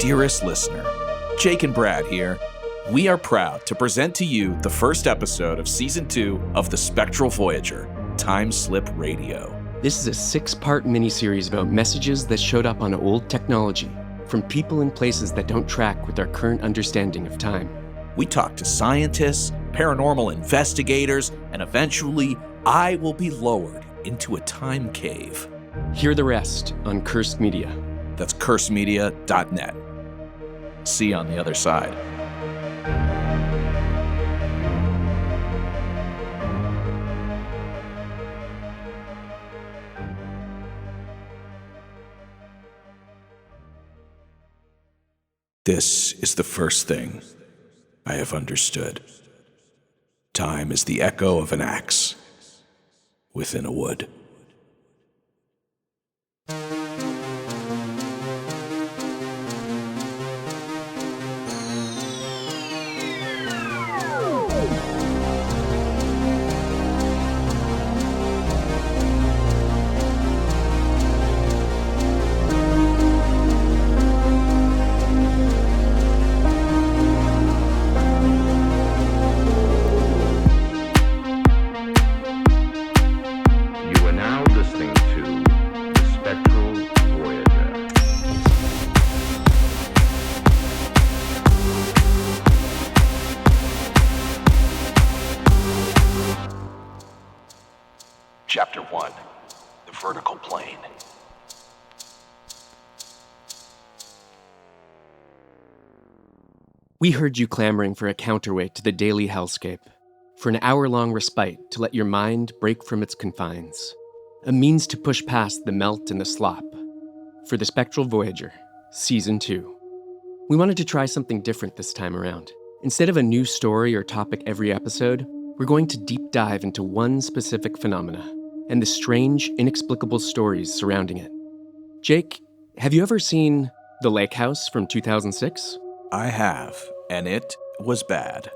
dearest listener. Jake and Brad here. We are proud to present to you the first episode of Season 2 of the Spectral Voyager, Timeslip Radio. This is a 6-part miniseries about messages that showed up on old technology, from people and places that don't track with our current understanding of time. We talk to scientists, paranormal investigators, and eventually, I will be lowered into a time cave. Hear the rest on Cursed Media. That's cursedmedia.net. See you on the other side. This is the first thing I have understood. Time is the echo of an axe within a wood. Chapter 1, The Vertical Plane. We heard you clamoring for a counterweight to the daily hellscape, for an hour-long respite to let your mind break from its confines, a means to push past the melt and the slop, for the Spectral Voyager, Season 2. We wanted to try something different this time around. Instead of a new story or topic every episode, we're going to deep dive into one specific phenomena and the strange, inexplicable stories surrounding it. Jake, have you ever seen The Lake House from 2006? I have, and it was bad.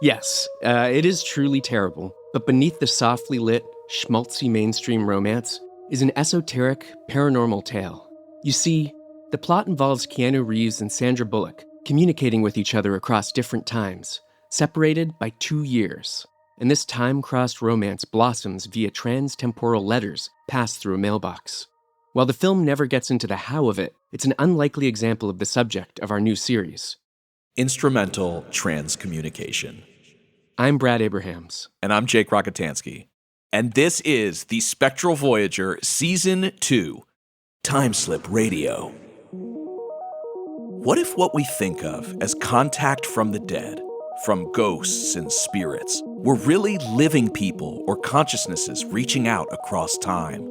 Yes, it is truly terrible, but beneath the softly lit, schmaltzy mainstream romance is an esoteric, paranormal tale. You see, the plot involves Keanu Reeves and Sandra Bullock communicating with each other across different times, separated by 2 years. And this time-crossed romance blossoms via trans-temporal letters passed through a mailbox. While the film never gets into the how of it, it's an unlikely example of the subject of our new series. Instrumental Transcommunication. I'm Brad Abrahams. And I'm Jake Rockatansky. And this is the Spectral Voyager Season 2, Timeslip Radio. What if what we think of as contact from the dead, from ghosts and spirits, were really living people or consciousnesses reaching out across time?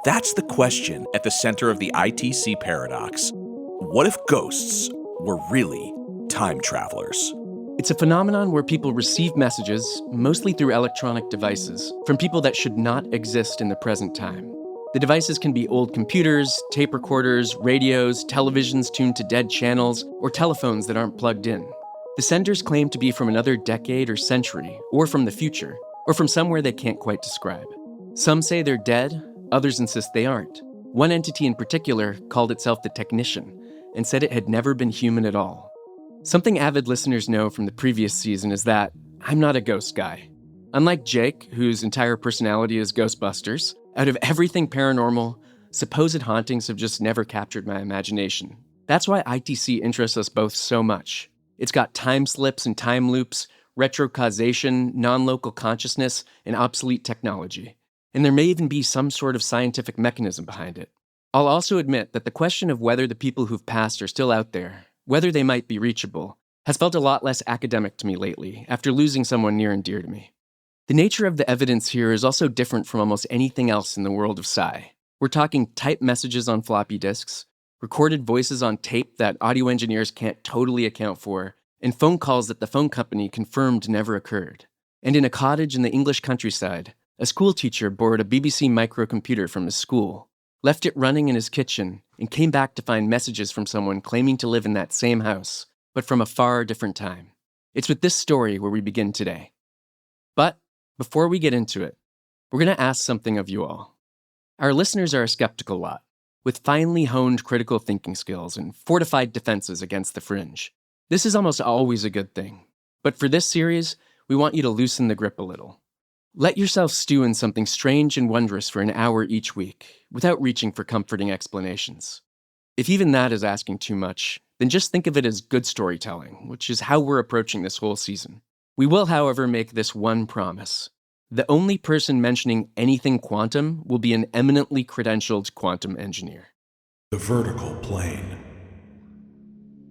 That's the question at the center of the ITC paradox. What if ghosts were really time travelers? It's a phenomenon where people receive messages, mostly through electronic devices, from people that should not exist in the present time. The devices can be old computers, tape recorders, radios, televisions tuned to dead channels, or telephones that aren't plugged in. The senders claim to be from another decade or century, or from the future, or from somewhere they can't quite describe. Some say they're dead, others insist they aren't. One entity in particular called itself the Technician, and said it had never been human at all. Something avid listeners know from the previous season is that I'm not a ghost guy. Unlike Jake, whose entire personality is Ghostbusters, out of everything paranormal, supposed hauntings have just never captured my imagination. That's why ITC interests us both so much. It's got time slips and time loops, retrocausation, non-local consciousness, and obsolete technology. And there may even be some sort of scientific mechanism behind it. I'll also admit that the question of whether the people who've passed are still out there, whether they might be reachable, has felt a lot less academic to me lately after losing someone near and dear to me. The nature of the evidence here is also different from almost anything else in the world of sci. We're talking typed messages on floppy disks, recorded voices on tape that audio engineers can't totally account for, and phone calls that the phone company confirmed never occurred. And in a cottage in the English countryside, a school teacher borrowed a BBC Microcomputer from his school, left it running in his kitchen, and came back to find messages from someone claiming to live in that same house, but from a far different time. It's with this story where we begin today. But before we get into it, we're going to ask something of you all. Our listeners are a skeptical lot. with finely honed critical thinking skills and fortified defenses against the fringe. This is almost always a good thing. But for this series, we want you to loosen the grip a little. Let yourself stew in something strange and wondrous for an hour each week, without reaching for comforting explanations. If even that is asking too much, then just think of it as good storytelling, which is how we're approaching this whole season. We will, however, make this one promise. The only person mentioning anything quantum will be an eminently credentialed quantum engineer. The vertical plane.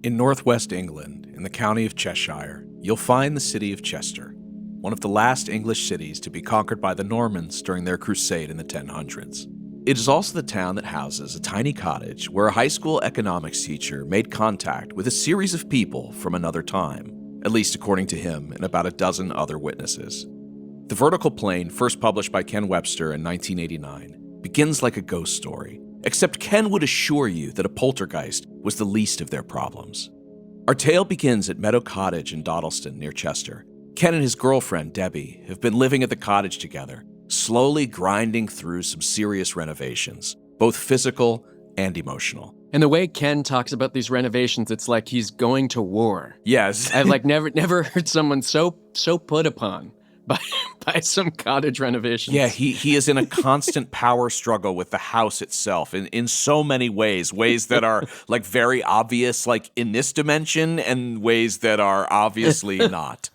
In northwest England, in the county of Cheshire, you'll find the city of Chester, one of the last English cities to be conquered by the Normans during their crusade in the 1000s. It is also the town that houses a tiny cottage where a high school economics teacher made contact with a series of people from another time, at least according to him and about a dozen other witnesses. The Vertical Plane, first published by Ken Webster in 1989, begins like a ghost story, except Ken would assure you that a poltergeist was the least of their problems. Our tale begins at Meadow Cottage in Dawdleston, near Chester. Ken and his girlfriend, Debbie, have been living at the cottage together, slowly grinding through some serious renovations, both physical and emotional. And the way Ken talks about these renovations, it's like he's going to war. Yes. I've never heard someone so put upon by some cottage renovations. Yeah, he is in a constant power struggle with the house itself in so many ways that are like very obvious, like in this dimension, and ways that are obviously not.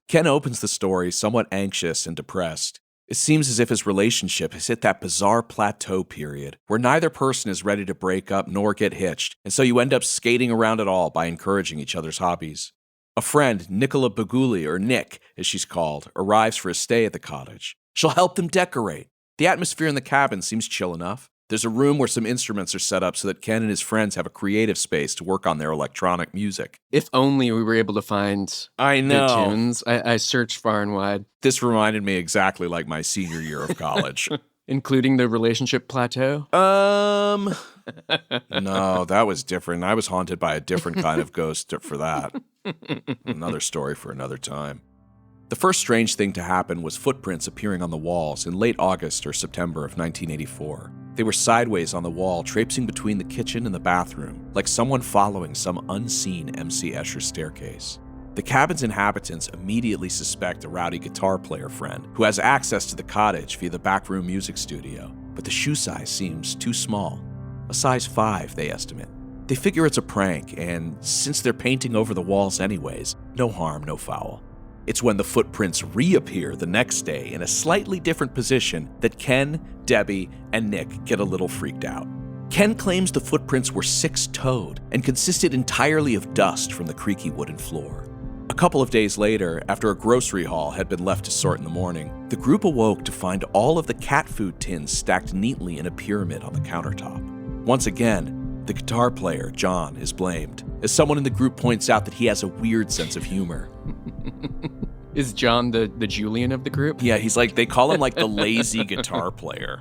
Ken opens the story somewhat anxious and depressed. It seems as if his relationship has hit that bizarre plateau period where neither person is ready to break up nor get hitched, and so you end up skating around it all by encouraging each other's hobbies. A friend, Nicola Baguli, or Nick, as she's called, arrives for a stay at the cottage. She'll help them decorate. The atmosphere in the cabin seems chill enough. There's a room where some instruments are set up so that Ken and his friends have a creative space to work on their electronic music. If only we were able to find good tunes. I searched far and wide. This reminded me exactly like my senior year of college. Including the relationship plateau? No, that was different. I was haunted by a different kind of ghost for that. Another story for another time. The first strange thing to happen was footprints appearing on the walls in late August or September of 1984. They were sideways on the wall, traipsing between the kitchen and the bathroom, like someone following some unseen M.C. Escher staircase. The cabin's inhabitants immediately suspect a rowdy guitar player friend who has access to the cottage via the backroom music studio, but the shoe size seems too small. A size 5, they estimate. They figure it's a prank, and since they're painting over the walls anyways, no harm, no foul. It's when the footprints reappear the next day in a slightly different position that Ken, Debbie, and Nick get a little freaked out. Ken claims the footprints were 6-toed and consisted entirely of dust from the creaky wooden floor. A couple of days later, after a grocery haul had been left to sort in the morning, the group awoke to find all of the cat food tins stacked neatly in a pyramid on the countertop. Once again, the guitar player, John, is blamed, as someone in the group points out that he has a weird sense of humor. Is John the Julian of the group? Yeah, he's like, they call him like the lazy guitar player.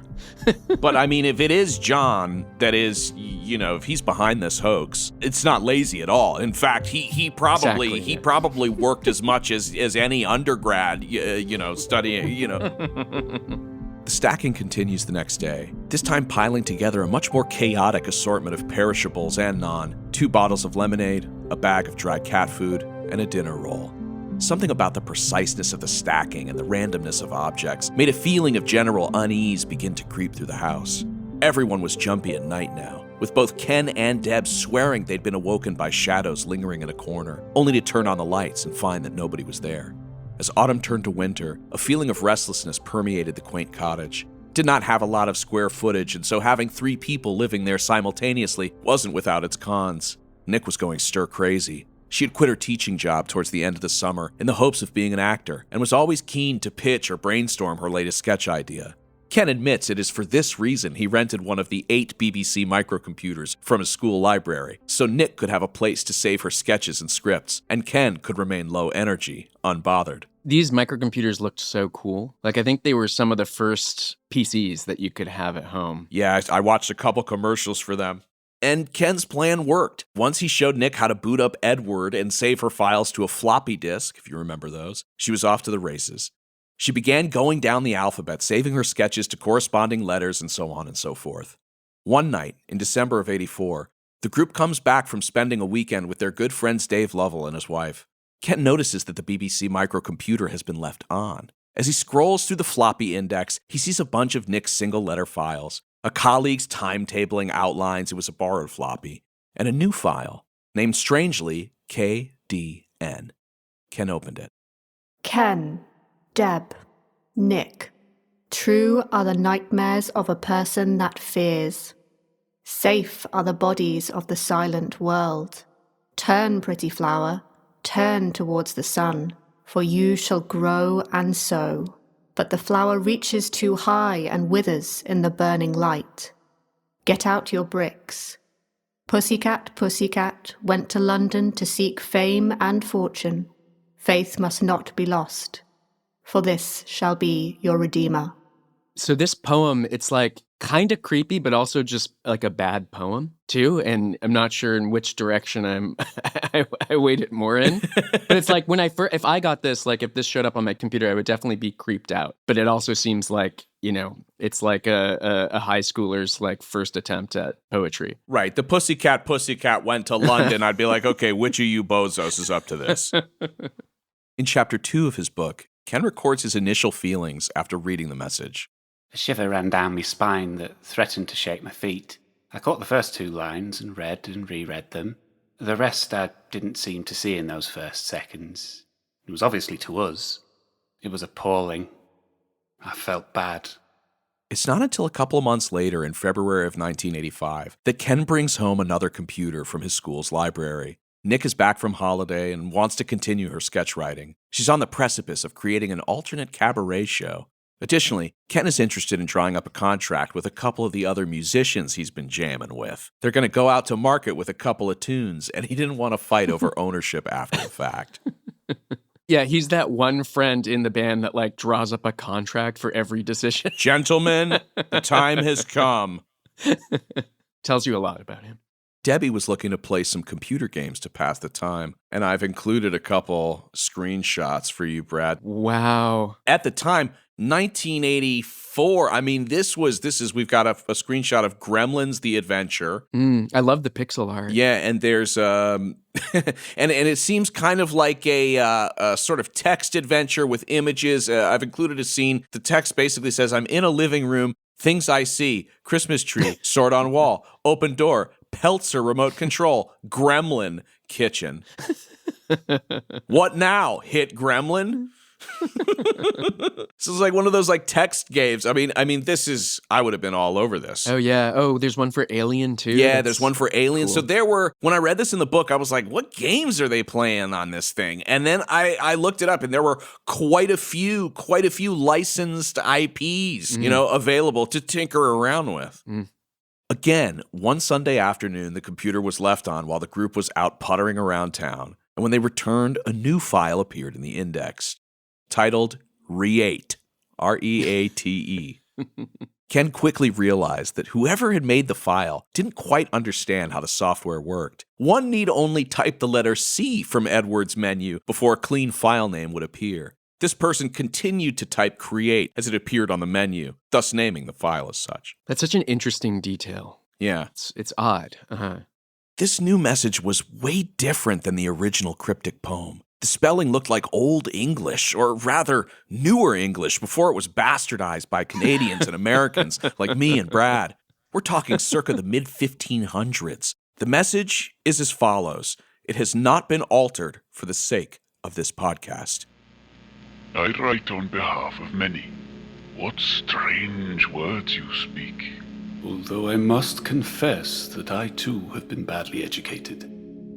But I mean, if it is John, that is, if he's behind this hoax, it's not lazy at all. In fact, he probably worked as much as any undergrad, studying, The stacking continues the next day, this time piling together a much more chaotic assortment of perishables and non, 2 bottles of lemonade, a bag of dry cat food, and a dinner roll. Something about the preciseness of the stacking and the randomness of objects made a feeling of general unease begin to creep through the house. Everyone was jumpy at night now, with both Ken and Deb swearing they'd been awoken by shadows lingering in a corner, only to turn on the lights and find that nobody was there. As autumn turned to winter, a feeling of restlessness permeated the quaint cottage. It did not have a lot of square footage, and so having 3 people living there simultaneously wasn't without its cons. Nick was going stir-crazy. She had quit her teaching job towards the end of the summer in the hopes of being an actor, and was always keen to pitch or brainstorm her latest sketch idea. Ken admits it is for this reason he rented one of the 8 BBC Microcomputers from his school library, so Nick could have a place to save her sketches and scripts, and Ken could remain low energy, unbothered. These microcomputers looked so cool. I think they were some of the first PCs that you could have at home. Yeah, I watched a couple commercials for them. And Ken's plan worked. Once he showed Nick how to boot up Edward and save her files to a floppy disk, if you remember those, she was off to the races. She began going down the alphabet, saving her sketches to corresponding letters and so on and so forth. One night, in December of '84, the group comes back from spending a weekend with their good friends Dave Lovell and his wife. Ken notices that the BBC Microcomputer has been left on. As he scrolls through the floppy index, he sees a bunch of Nick's single-letter files, a colleague's timetabling outlines, it was a borrowed floppy, and a new file, named strangely KDN. Ken opened it. Ken, Deb, Nick. True are the nightmares of a person that fears. Safe are the bodies of the silent world. Turn, pretty flower, turn towards the sun, for you shall grow and sow. But the flower reaches too high and withers in the burning light. Get out your bricks. Pussycat, pussycat, went to London to seek fame and fortune. Faith must not be lost, for this shall be your redeemer. So this poem, it's like kind of creepy, but also just like a bad poem too. And I'm not sure in which direction I weighed it more in. But it's like when if I got this, like if this showed up on my computer, I would definitely be creeped out. But it also seems like, it's like a high schooler's like first attempt at poetry. Right. The pussycat went to London. I'd be like, okay, which of you bozos is up to this? In chapter 2 of his book, Ken records his initial feelings after reading the message. A shiver ran down my spine that threatened to shake my feet. I caught the first 2 lines and read and reread them. The rest I didn't seem to see in those first seconds. It was obviously to us. It was appalling. I felt bad. It's not until a couple of months later, in February of 1985, that Ken brings home another computer from his school's library. Nick is back from holiday and wants to continue her sketch writing. She's on the precipice of creating an alternate cabaret show. Additionally, Ken is interested in drawing up a contract with a couple of the other musicians he's been jamming with. They're going to go out to market with a couple of tunes, and he didn't want to fight over ownership after the fact. Yeah, he's that one friend in the band that like draws up a contract for every decision. Gentlemen, the time has come. Tells you a lot about him. Debbie was looking to play some computer games to pass the time, and I've included a couple screenshots for you, Brad. Wow. At the time, 1984, we've got a screenshot of Gremlins, The Adventure. I love the pixel art. Yeah, and there's, and it seems kind of like a sort of text adventure with images. I've included a scene. The text basically says, I'm in a living room, things I see, Christmas tree, sword on wall, open door, Peltzer remote control, gremlin, kitchen. What now? Hit gremlin? This is like one of those like text games. I mean, I would have been all over this. Oh yeah. Oh, there's one for Alien too. Yeah, there's one for Alien. Cool. So when I read this in the book, I was like, what games are they playing on this thing? And then I looked it up, and there were quite a few licensed IPs, available to tinker around with. Again, one Sunday afternoon, the computer was left on while the group was out puttering around town. And when they returned, a new file appeared in the index, titled Reate, R-E-A-T-E. Ken quickly realized that whoever had made the file didn't quite understand how the software worked. One need only type the letter C from Edward's menu before a clean file name would appear. This person continued to type create as it appeared on the menu, thus naming the file as such. That's such an interesting detail. Yeah. It's odd. This new message was way different than the original cryptic poem. The spelling looked like Old English, or rather, newer English, before it was bastardized by Canadians and Americans like me and Brad. We're talking circa the mid-1500s. The message is as follows. It has not been altered for the sake of this podcast. I write on behalf of many. What strange words you speak. Although I must confess that I too have been badly educated.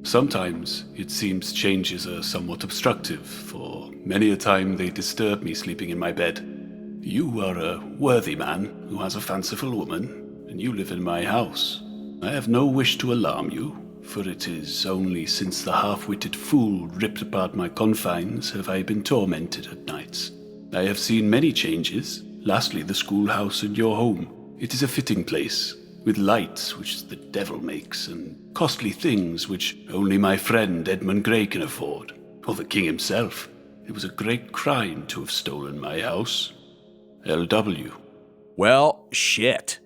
Sometimes it seems changes are somewhat obstructive, for many a time they disturb me sleeping in my bed. You are a worthy man who has a fanciful woman, and you live in my house. I have no wish to alarm you, for it is only since the half-witted fool ripped apart my confines have I been tormented at nights. I have seen many changes, lastly the schoolhouse and your home. It is a fitting place, with lights which the devil makes, and costly things which only my friend Edmund Grey can afford, or the king himself. It was a great crime to have stolen my house. L.W. Well, shit.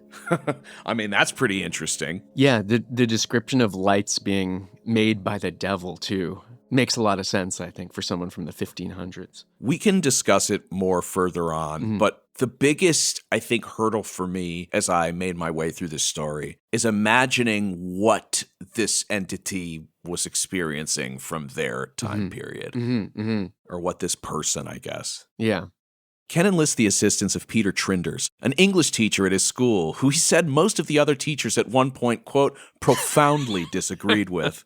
I mean, that's pretty interesting. Yeah, the description of lights being made by the devil, too, makes a lot of sense, I think, for someone from the 1500s. We can discuss it more further on, but the biggest, I think, hurdle for me as I made my way through this story is imagining what this entity was experiencing from their time period, or what this person, I guess. Yeah. Ken enlists the assistance of Peter Trinders, an English teacher at his school, who he said most of the other teachers at one point, quote, profoundly disagreed with.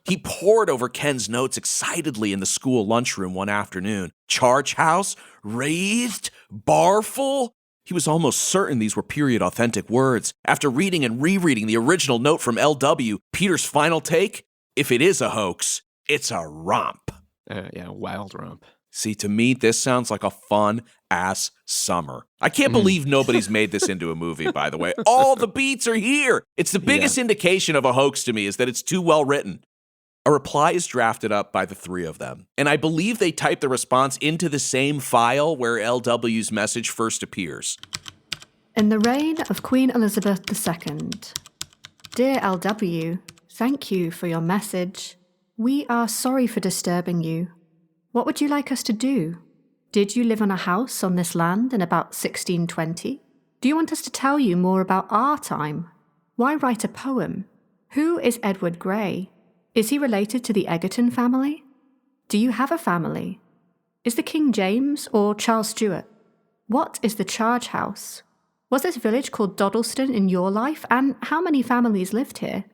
He pored over Ken's notes excitedly in the school lunchroom one afternoon. Charge house, wraithed, barful. He was almost certain these were period-authentic words. After reading and rereading the original note from LW, Peter's final take, if it is a hoax, it's a romp. Yeah, wild romp. See, to me, this sounds like a fun-ass summer. I can't believe nobody's made this into a movie, by the way. All the beats are here. It's the biggest indication of a hoax to me is that it's too well written. A reply is drafted up by the three of them, and I believe they type the response into the same file where LW's message first appears. In the reign of Queen Elizabeth II, Dear LW, thank you for your message. We are sorry for disturbing you. What would you like us to do? Did you live on a house on this land in about 1620? Do you want us to tell you more about our time? Why write a poem? Who is Edward Grey? Is he related to the Egerton family? Do you have a family? Is the King James or Charles Stuart? What is the charge house? Was this village called Doddleston in your life? And how many families lived here?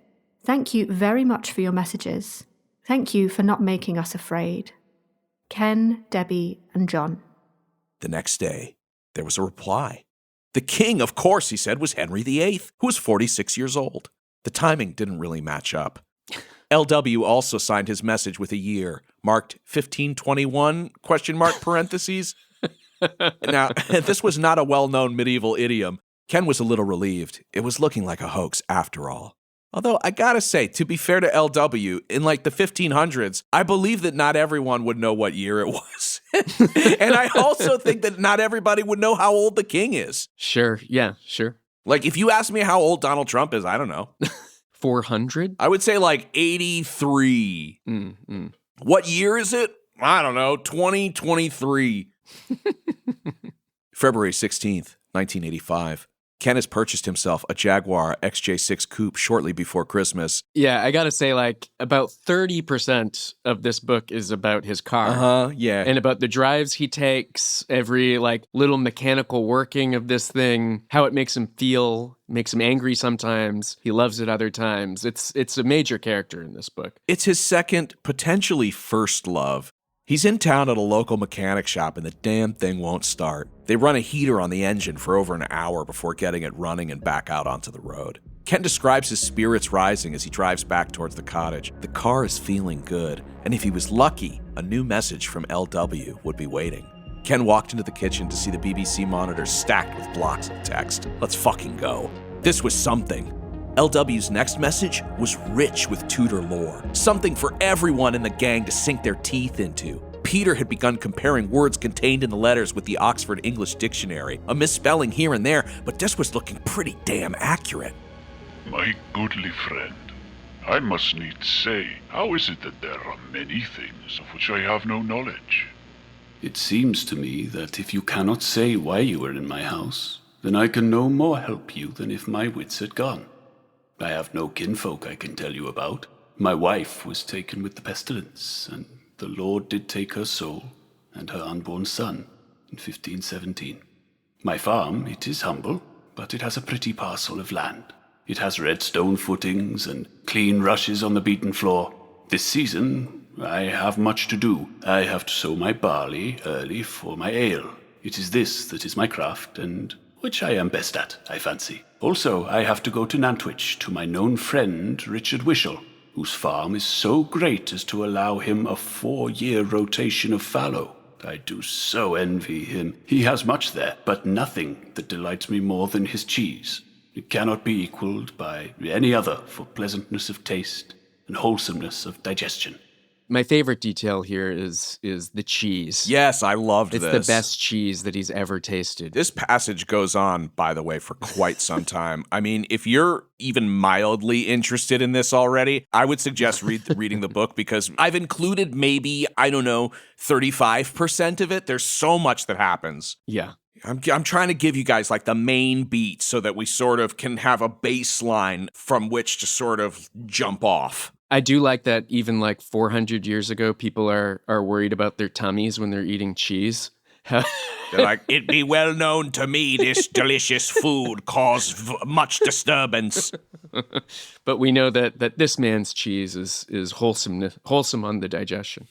Thank you very much for your messages. Thank you for not making us afraid. Ken, Debbie, and John. The next day, there was a reply. The king, of course, he said, was Henry VIII, who was 46 years old. The timing didn't really match up. LW also signed his message with a year, marked 1521, parentheses. Now, this was not a well-known medieval idiom. Ken was a little relieved. It was looking like a hoax after all. Although, I gotta say, to be fair to LW, in like the 1500s, I believe that not everyone would know what year it was. And I also think that not everybody would know how old the king is. Sure, yeah, sure. Like, if you ask me how old Donald Trump is, I don't know. 400? I would say like 83. What year is it? I don't know, 2023. February 16th, 1985. Ken has purchased himself a Jaguar XJ6 Coupe shortly before Christmas. Yeah, I gotta say, like, about 30% of this book is about his car. Yeah. And about the drives he takes, every, like, little mechanical working of this thing, how it makes him feel, makes him angry sometimes, he loves it other times. It's a major character in this book. It's his second, potentially first love. He's in town at a local mechanic shop and the damn thing won't start. They run a heater on the engine for over an hour before getting it running and back out onto the road. Ken describes his spirits rising as he drives back towards the cottage. The car is feeling good, and if he was lucky, a new message from LW would be waiting. Ken walked into the kitchen to see the BBC monitor stacked with blocks of text. Let's fucking go. This was something. LW's next message was rich with Tudor lore, something for everyone in the gang to sink their teeth into. Peter had begun comparing words contained in the letters with the Oxford English Dictionary, a misspelling here and there, but this was looking pretty damn accurate. My goodly friend, I must needs say, how is it that there are many things of which I have no knowledge? It seems to me that if you cannot say why you were in my house, then I can no more help you than if my wits had gone. I have no kinfolk I can tell you about. My wife was taken with the pestilence, and the Lord did take her soul and her unborn son in 1517. My farm, it is humble, but it has a pretty parcel of land. It has red stone footings and clean rushes on the beaten floor. This season, I have much to do. I have to sow my barley early for my ale. It is this that is my craft, and which I am best at, I fancy. Also, I have to go to Nantwich to my known friend, Richard Wishel, whose farm is so great as to allow him a 4-year rotation of fallow. I do so envy him. He has much there, but nothing that delights me more than his cheese. It cannot be equalled by any other for pleasantness of taste and wholesomeness of digestion. My favorite detail here is the cheese. Yes, I loved this. It's the best cheese that he's ever tasted. This passage goes on, by the way, for quite some time. I mean, if you're even mildly interested in this already, I would suggest reading the book, because I've included maybe, 35% of it. There's so much that happens. Yeah. I'm trying to give you guys like the main beats so that we sort of can have a baseline from which to sort of jump off. I do like that even like 400 years ago, people are worried about their tummies when they're eating cheese. They're like, it be well known to me this delicious food caused much disturbance. But we know that this man's cheese is wholesome on the digestion.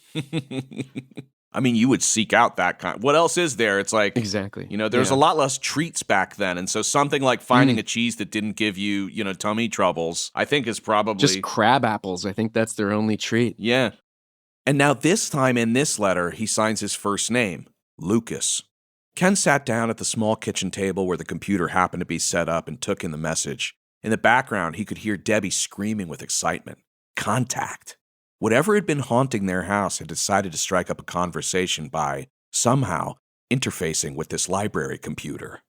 I mean, you would seek out that kind. What else is there? It's like, exactly. There's a lot less treats back then. And so something like finding a cheese that didn't give you, tummy troubles, I think is probably just crab apples. I think that's their only treat. Yeah. And now this time in this letter, he signs his first name, Lucas. Ken sat down at the small kitchen table where the computer happened to be set up and took in the message. In the background, he could hear Debbie screaming with excitement. Contact. Whatever had been haunting their house had decided to strike up a conversation by, somehow, interfacing with this library computer.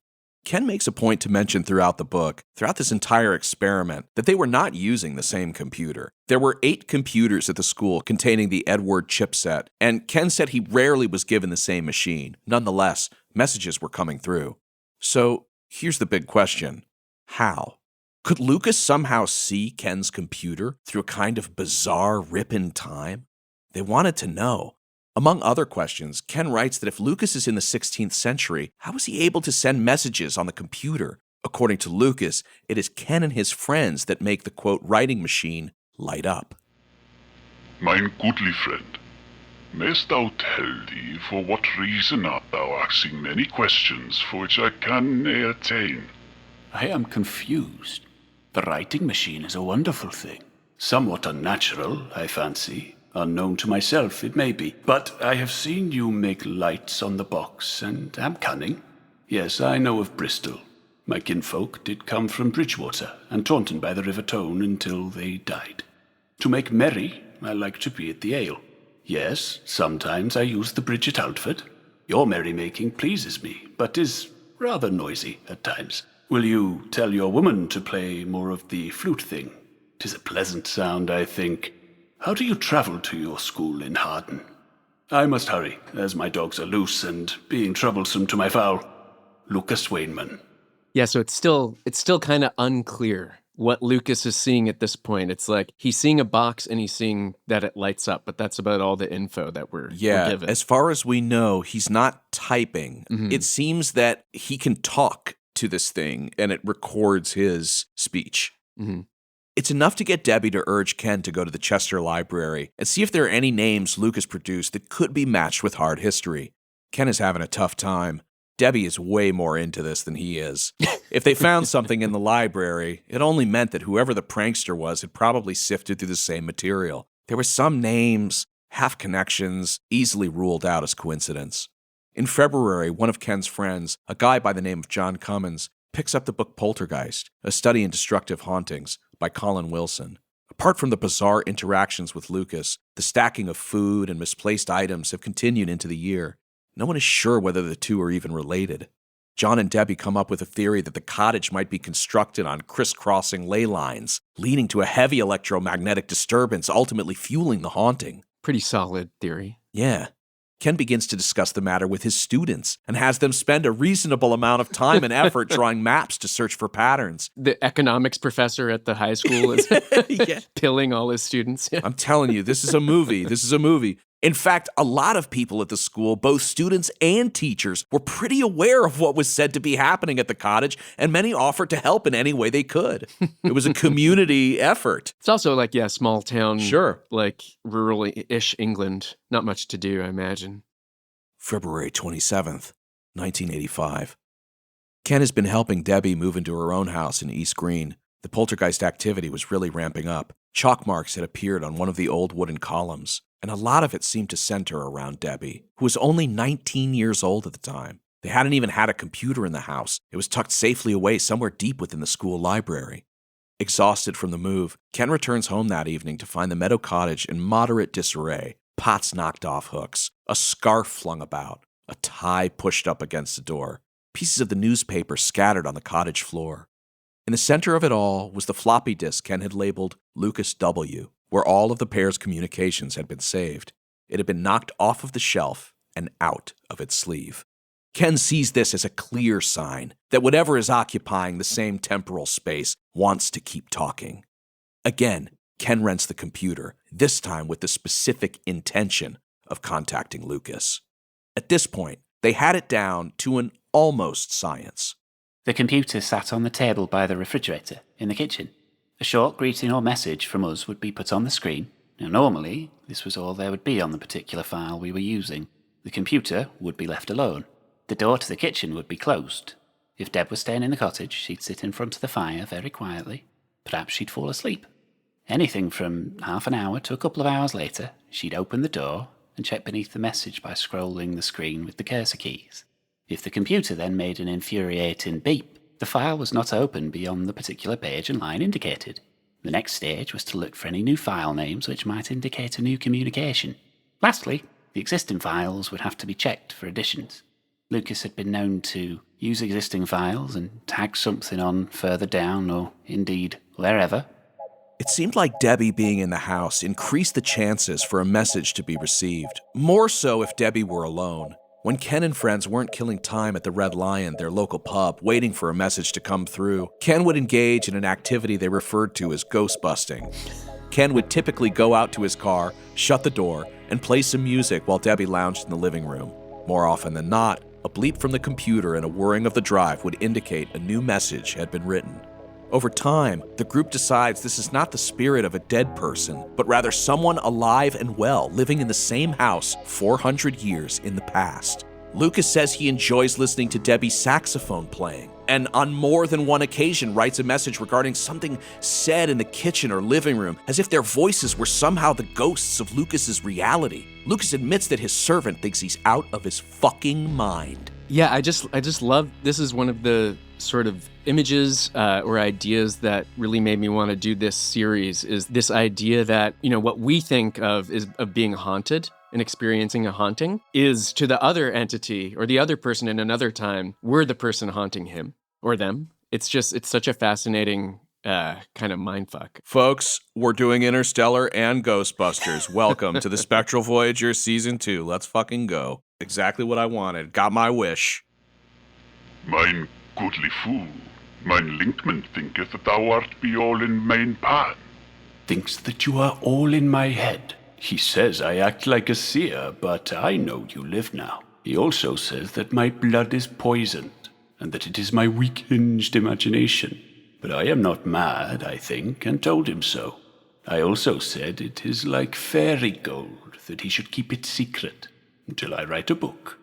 Ken makes a point to mention throughout the book, throughout this entire experiment, that they were not using the same computer. There were 8 computers at the school containing the Edward chipset, and Ken said he rarely was given the same machine. Nonetheless, messages were coming through. So, here's the big question. How? Could Lucas somehow see Ken's computer through a kind of bizarre rip in time? They wanted to know. Among other questions, Ken writes that if Lucas is in the 16th century, how was he able to send messages on the computer? According to Lucas, it is Ken and his friends that make the, quote, writing machine light up. Mein goodly friend, mayst thou tell thee for what reason art thou asking many questions for which I can nae attain? I am confused. The writing machine is a wonderful thing. Somewhat unnatural, I fancy. Unknown to myself, it may be. But I have seen you make lights on the box, and am cunning. Yes, I know of Bristol. My kinfolk did come from Bridgewater, and Taunton by the River Tone until they died. To make merry, I like to be at the ale. Yes, sometimes I use the bridge at Outford. Your merrymaking pleases me, but is rather noisy at times. Will you tell your woman to play more of the flute thing? 'Tis a pleasant sound, I think. How do you travel to your school in Harden? I must hurry, as my dogs are loose and being troublesome to my fowl. Lucas Wainman. Yeah, so it's still kind of unclear what Lucas is seeing at this point. It's like he's seeing a box and he's seeing that it lights up, but that's about all the info that we're given. As far as we know, he's not typing. Mm-hmm. It seems that he can talk to this thing and it records his speech. Mm-hmm. It's enough to get Debbie to urge Ken to go to the Chester Library and see if there are any names Lucas produced that could be matched with hard history. Ken is having a tough time. Debbie is way more into this than he is. If they found something in the library, it only meant that whoever the prankster was had probably sifted through the same material. There were some names, half connections, easily ruled out as coincidence. In February, one of Ken's friends, a guy by the name of John Cummins, picks up the book Poltergeist, A Study in Destructive Hauntings, by Colin Wilson. Apart from the bizarre interactions with Lucas, the stacking of food and misplaced items have continued into the year. No one is sure whether the two are even related. John and Debbie come up with a theory that the cottage might be constructed on crisscrossing ley lines, leading to a heavy electromagnetic disturbance, ultimately fueling the haunting. Pretty solid theory. Yeah. Ken begins to discuss the matter with his students and has them spend a reasonable amount of time and effort drawing maps to search for patterns. The economics professor at the high school is pilling all his students. I'm telling you, this is a movie. This is a movie. In fact, a lot of people at the school, both students and teachers, were pretty aware of what was said to be happening at the cottage, and many offered to help in any way they could. It was a community effort. It's also like, small town, sure, like rural-ish England. Not much to do, I imagine. February 27th, 1985. Ken has been helping Debbie move into her own house in East Green. The poltergeist activity was really ramping up. Chalk marks had appeared on one of the old wooden columns, and a lot of it seemed to center around Debbie, who was only 19 years old at the time. They hadn't even had a computer in the house. It was tucked safely away somewhere deep within the school library. Exhausted from the move, Ken returns home that evening to find the Meadow Cottage in moderate disarray, pots knocked off hooks, a scarf flung about, a tie pushed up against the door, pieces of the newspaper scattered on the cottage floor. In the center of it all was the floppy disk Ken had labeled Lucas W., where all of the pair's communications had been saved. It had been knocked off of the shelf and out of its sleeve. Ken sees this as a clear sign that whatever is occupying the same temporal space wants to keep talking. Again, Ken rents the computer, this time with the specific intention of contacting Lucas. At this point, they had it down to an almost science. The computer sat on the table by the refrigerator in the kitchen. A short greeting or message from us would be put on the screen. Now, normally, this was all there would be on the particular file we were using. The computer would be left alone. The door to the kitchen would be closed. If Deb was staying in the cottage, she'd sit in front of the fire very quietly. Perhaps she'd fall asleep. Anything from half an hour to a couple of hours later, she'd open the door and check beneath the message by scrolling the screen with the cursor keys. If the computer then made an infuriating beep, the file was not open beyond the particular page and line indicated. The next stage was to look for any new file names which might indicate a new communication. Lastly, the existing files would have to be checked for additions. Lucas had been known to use existing files and tag something on further down or, indeed, wherever. It seemed like Debbie being in the house increased the chances for a message to be received, more so if Debbie were alone. When Ken and friends weren't killing time at the Red Lion, their local pub, waiting for a message to come through, Ken would engage in an activity they referred to as ghost busting. Ken would typically go out to his car, shut the door, and play some music while Debbie lounged in the living room. More often than not, a bleep from the computer and a whirring of the drive would indicate a new message had been written. Over time, the group decides this is not the spirit of a dead person, but rather someone alive and well, living in the same house 400 years in the past. Lucas says he enjoys listening to Debbie's saxophone playing, and on more than one occasion writes a message regarding something said in the kitchen or living room, as if their voices were somehow the ghosts of Lucas's reality. Lucas admits that his servant thinks he's out of his fucking mind. Yeah, I just love, this is one of the sort of images or ideas that really made me want to do this series, is this idea that, you know, what we think of is of being haunted and experiencing a haunting is to the other entity or the other person in another time, we're the person haunting him or them. It's such a fascinating kind of mindfuck. Folks, we're doing Interstellar and Ghostbusters. Welcome to the Spectral Voyager Season 2. Let's fucking go. Exactly what I wanted. Got my wish. Mein goodly fool, mein linkman thinketh that thou art be all in main pan. Thinks that you are all in my head. He says I act like a seer, but I know you live now. He also says that my blood is poisoned, and that it is my weak-hinged imagination. But I am not mad, I think, and told him so. I also said it is like fairy gold, that he should keep it secret, until I write a book.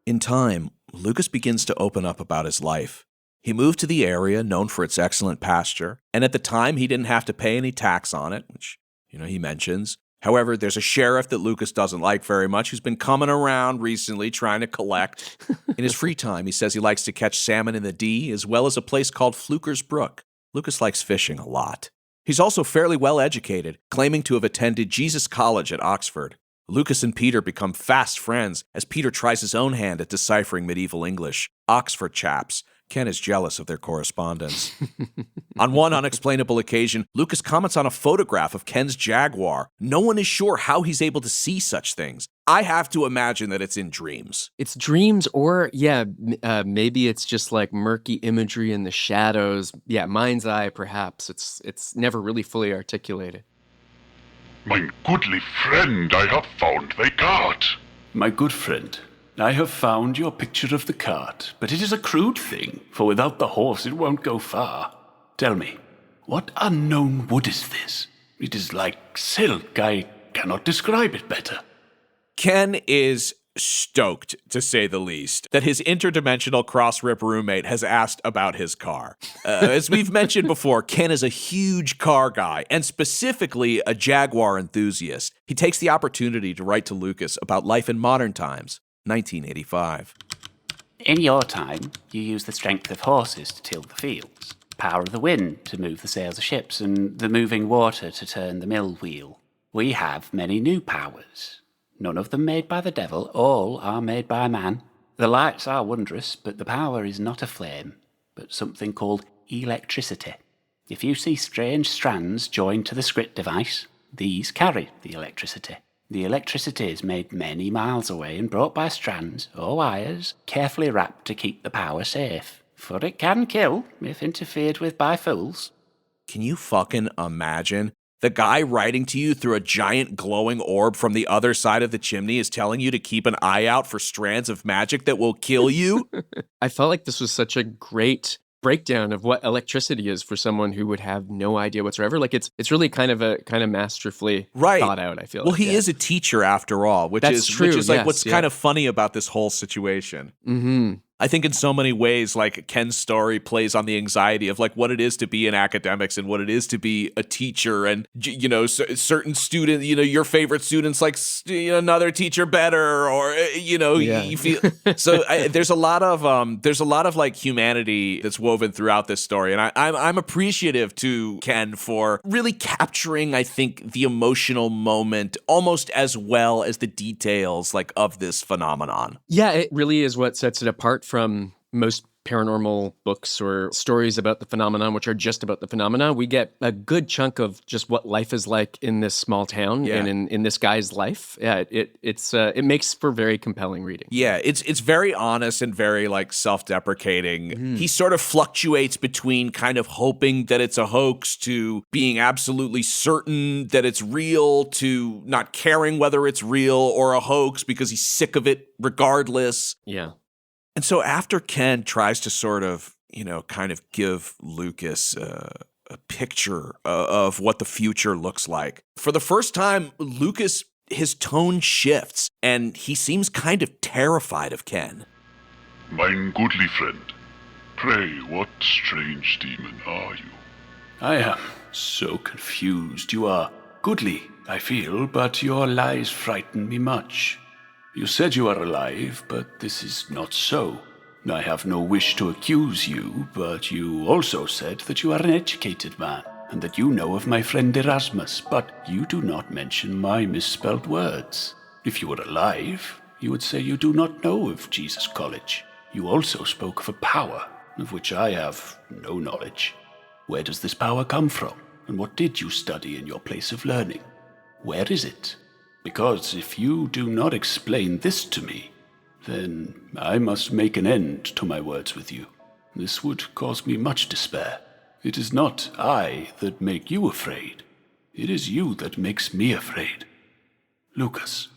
In time, Lucas begins to open up about his life. He moved to the area known for its excellent pasture, and at the time he didn't have to pay any tax on it, which, he mentions. However, there's a sheriff that Lucas doesn't like very much who's been coming around recently trying to collect. In his free time, he says he likes to catch salmon in the Dee, as well as a place called Fluker's Brook. Lucas likes fishing a lot. He's also fairly well educated, claiming to have attended Jesus College at Oxford. Lucas and Peter become fast friends as Peter tries his own hand at deciphering medieval English. Oxford chaps. Ken is jealous of their correspondence. On one unexplainable occasion, Lucas comments on a photograph of Ken's Jaguar. No one is sure how he's able to see such things. I have to imagine that it's in dreams. It's dreams or, maybe it's just like murky imagery in the shadows. Yeah, mind's eye, perhaps. It's never really fully articulated. Mein goodly friend, I have found thy cart. My good friend, I have found your picture of the cart, but it is a crude thing, for without the horse it won't go far. Tell me, what unknown wood is this? It is like silk. I cannot describe it better. Ken is stoked, to say the least, that his interdimensional cross-rip roommate has asked about his car. As we've mentioned before, Ken is a huge car guy, and specifically a Jaguar enthusiast. He takes the opportunity to write to Lucas about life in modern times. 1985. In your time, you used the strength of horses to till the fields. power of the wind to move the sails of ships and the moving water to turn the mill wheel. We have many new powers. None of them made by the devil, all are made by man. The lights are wondrous, but the power is not a flame, but something called electricity. If you see strange strands joined to the script device, these carry the electricity. The electricity is made many miles away and brought by strands or wires, carefully wrapped to keep the power safe. For it can kill if interfered with by fools. Can you fucking imagine? The guy writing to you through a giant glowing orb from the other side of the chimney is telling you to keep an eye out for strands of magic that will kill you? I felt like this was such a great breakdown of what electricity is for someone who would have no idea whatsoever. Like it's really kind of masterfully thought out, I feel well, like. He is a teacher after all, which is like what's kind of funny about this whole situation. Mm-hmm. I think in so many ways, like Ken's story plays on the anxiety of like what it is to be in academics and what it is to be a teacher, and certain students, your favorite students like another teacher better, or you feel so. There's a lot of like humanity that's woven throughout this story, and I'm appreciative to Ken for really capturing, I think, the emotional moment almost as well as the details like of this phenomenon. Yeah, it really is what sets it apart from most paranormal books or stories about the phenomenon, which are just about the phenomena. We get a good chunk of just what life is like in this small town and in this guy's life. Yeah, it makes for very compelling reading. Yeah, it's very honest and very like self-deprecating. Mm-hmm. He sort of fluctuates between kind of hoping that it's a hoax to being absolutely certain that it's real to not caring whether it's real or a hoax because he's sick of it regardless. Yeah. And so after Ken tries to sort of, kind of give Lucas a picture of what the future looks like, for the first time, Lucas, his tone shifts, and he seems kind of terrified of Ken. Mein goodly friend, pray what strange demon are you? I am so confused. You are goodly, I feel, but your lies frighten me much. You said you are alive, but this is not so. I have no wish to accuse you, but you also said that you are an educated man, and that you know of my friend Erasmus, but you do not mention my misspelled words. If you were alive, you would say you do not know of Jesus College. You also spoke of a power, of which I have no knowledge. Where does this power come from, and what did you study in your place of learning? Where is it? Because if you do not explain this to me, then I must make an end to my words with you. This would cause me much despair. It is not I that make you afraid. It is you that makes me afraid. Lucas.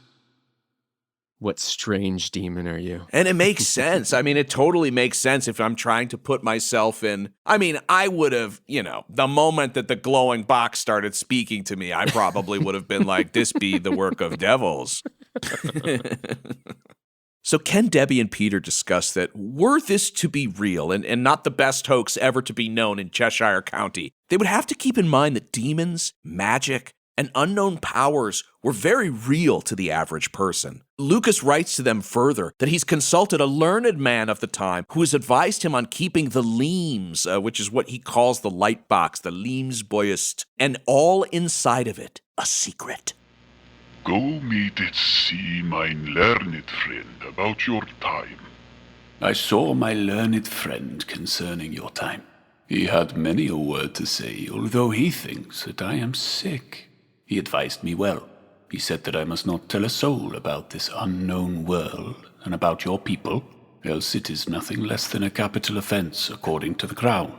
What strange demon are you? And it makes sense. I mean, it totally makes sense if I'm trying to put myself in. I mean, I would have, the moment that the glowing box started speaking to me, I probably would have been like, this be the work of devils. So Ken, Debbie, and Peter discuss that were this to be real and not the best hoax ever to be known in Cheshire County, they would have to keep in mind that demons, magic, and unknown powers were very real to the average person. Lucas writes to them further that he's consulted a learned man of the time who has advised him on keeping the leames, which is what he calls the light box, the leamsboyest, and all inside of it, a secret. Go me did see mine learned friend about your time. I saw my learned friend concerning your time. He had many a word to say, although he thinks that I am sick. He advised me well. He said that I must not tell a soul about this unknown world and about your people, else it is nothing less than a capital offense according to the Crown.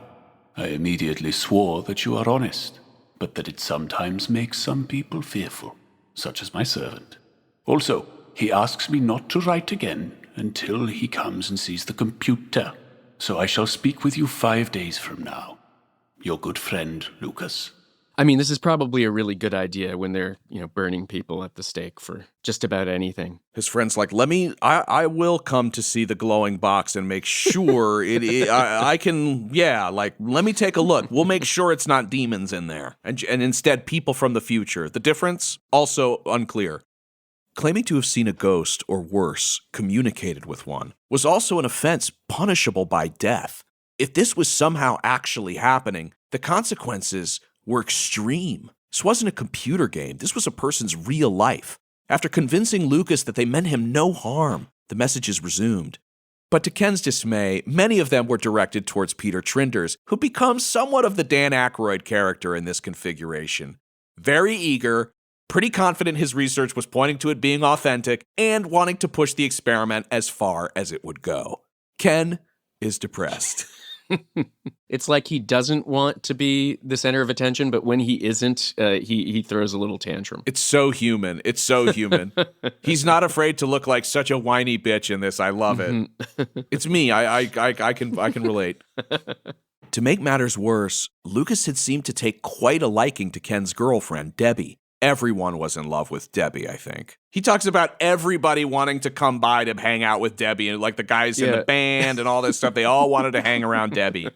I immediately swore that you are honest, but that it sometimes makes some people fearful, such as my servant. Also, he asks me not to write again until he comes and sees the computer, so I shall speak with you 5 days from now. Your good friend, Lucas. I mean, this is probably a really good idea when they're, burning people at the stake for just about anything. His friend's like, I will come to see the glowing box and make sure I can, let me take a look. We'll make sure it's not demons in there. And instead, people from the future. The difference? Also unclear. Claiming to have seen a ghost, or worse, communicated with one, was also an offense punishable by death. If this was somehow actually happening, the consequences were extreme. This wasn't a computer game. This was a person's real life. After convincing Lucas that they meant him no harm, the messages resumed. But to Ken's dismay, many of them were directed towards Peter Trinders, who becomes somewhat of the Dan Aykroyd character in this configuration. Very eager, pretty confident his research was pointing to it being authentic, and wanting to push the experiment as far as it would go. Ken is depressed. It's like he doesn't want to be the center of attention, but when he isn't, he throws a little tantrum. It's so human. It's so human. He's not afraid to look like such a whiny bitch in this. I love it. It's me. I can relate. To make matters worse, Lucas had seemed to take quite a liking to Ken's girlfriend, Debbie. Everyone was in love with Debbie, I think. He talks about everybody wanting to come by to hang out with Debbie, and like the guys in the band and all this stuff. They all wanted to hang around Debbie.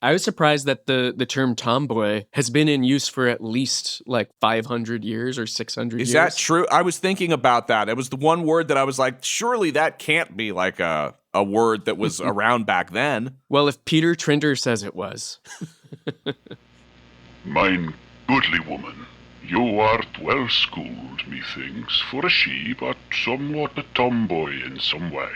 I was surprised that the term tomboy has been in use for at least like 500 years or 600 years. Is that true? I was thinking about that. It was the one word that I was like, surely that can't be like a word that was around back then. Well, if Peter Trinder says it was. Mine goodly woman, you art well schooled, methinks, for a she, but somewhat a tomboy in some way.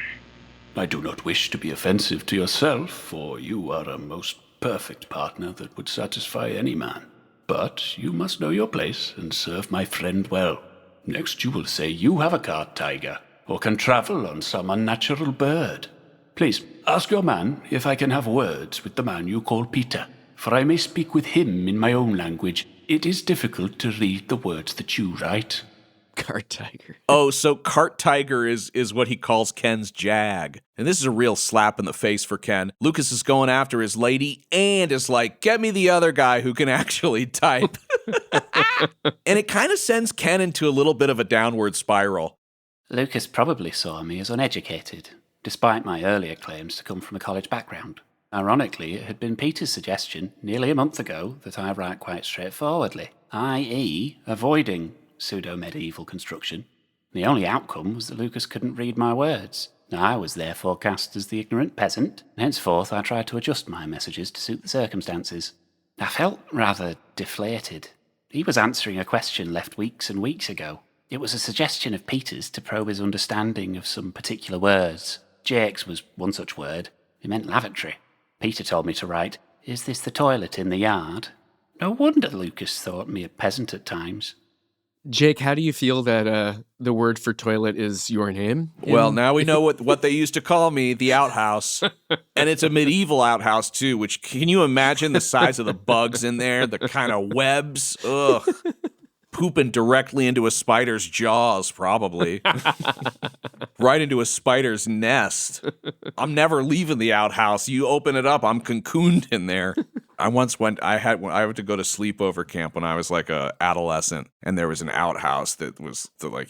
I do not wish to be offensive to yourself, for you are a most perfect partner that would satisfy any man. But you must know your place and serve my friend well. Next you will say you have a cart tiger, or can travel on some unnatural bird. Please, ask your man if I can have words with the man you call Peter, for I may speak with him in my own language. It is difficult to read the words that you write. Cart tiger. Oh, so cart tiger is what he calls Ken's jag. And this is a real slap in the face for Ken. Lucas is going after his lady and is like, get me the other guy who can actually type. And it kind of sends Ken into a little bit of a downward spiral. Lucas probably saw me as uneducated, despite my earlier claims to come from a college background. Ironically, it had been Peter's suggestion nearly a month ago that I write quite straightforwardly, i.e. avoiding pseudo-medieval construction. The only outcome was that Lucas couldn't read my words. I was therefore cast as the ignorant peasant, and henceforth I tried to adjust my messages to suit the circumstances. I felt rather deflated. He was answering a question left weeks and weeks ago. It was a suggestion of Peter's to probe his understanding of some particular words. Jake's was one such word. It meant lavatory. Peter told me to write, "Is this the toilet in the yard?" No wonder Lucas thought me a peasant at times. Jake, how do you feel that the word for toilet is your name? Well, now we know what they used to call me, the outhouse. And it's a medieval outhouse, too, which, can you imagine the size of the bugs in there? The kind of webs? Ugh. Pooping directly into a spider's jaws, probably. Right into a spider's nest. I'm never leaving the outhouse. You open it up, I'm cocooned in there. I had to go to sleepover camp when I was like a adolescent, and there was an outhouse that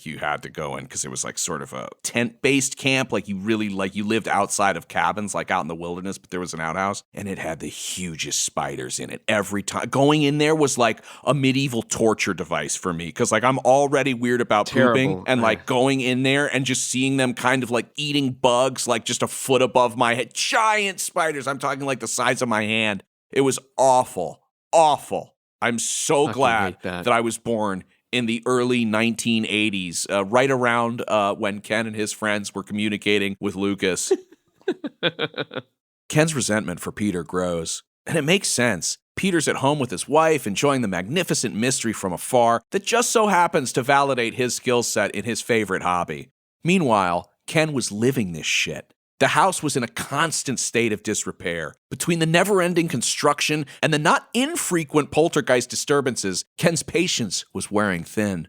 you had to go in because it was like sort of a tent-based camp. Like you lived outside of cabins, like out in the wilderness, but there was an outhouse, and it had the hugest spiders in it every time. Going in there was like a medieval torture device for me because like I'm already weird about pooping, and like going in there and just seeing them kind of like eating bugs like just a foot above my head. Giant spiders. I'm talking like the size of my hand. It was awful, awful. I'm so glad that I was born in the early 1980s, right around when Ken and his friends were communicating with Lucas. Ken's resentment for Peter grows, and it makes sense. Peter's at home with his wife, enjoying the magnificent mystery from afar that just so happens to validate his skill set in his favorite hobby. Meanwhile, Ken was living this shit. The house was in a constant state of disrepair. Between the never-ending construction and the not infrequent poltergeist disturbances, Ken's patience was wearing thin.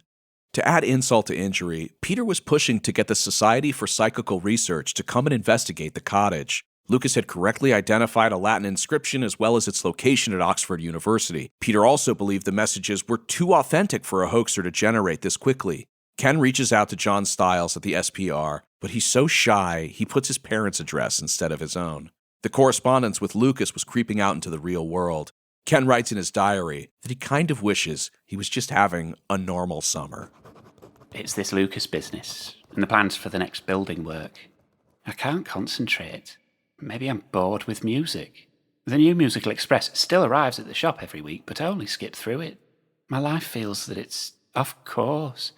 To add insult to injury, Peter was pushing to get the Society for Psychical Research to come and investigate the cottage. Lucas had correctly identified a Latin inscription as well as its location at Oxford University. Peter also believed the messages were too authentic for a hoaxer to generate this quickly. Ken reaches out to John Stiles at the SPR, but he's so shy, he puts his parents' address instead of his own. The correspondence with Lucas was creeping out into the real world. Ken writes in his diary that he kind of wishes he was just having a normal summer. It's this Lucas business, and the plans for the next building work. I can't concentrate. Maybe I'm bored with music. The new Musical Express still arrives at the shop every week, but I only skip through it. My life feels that it's off course.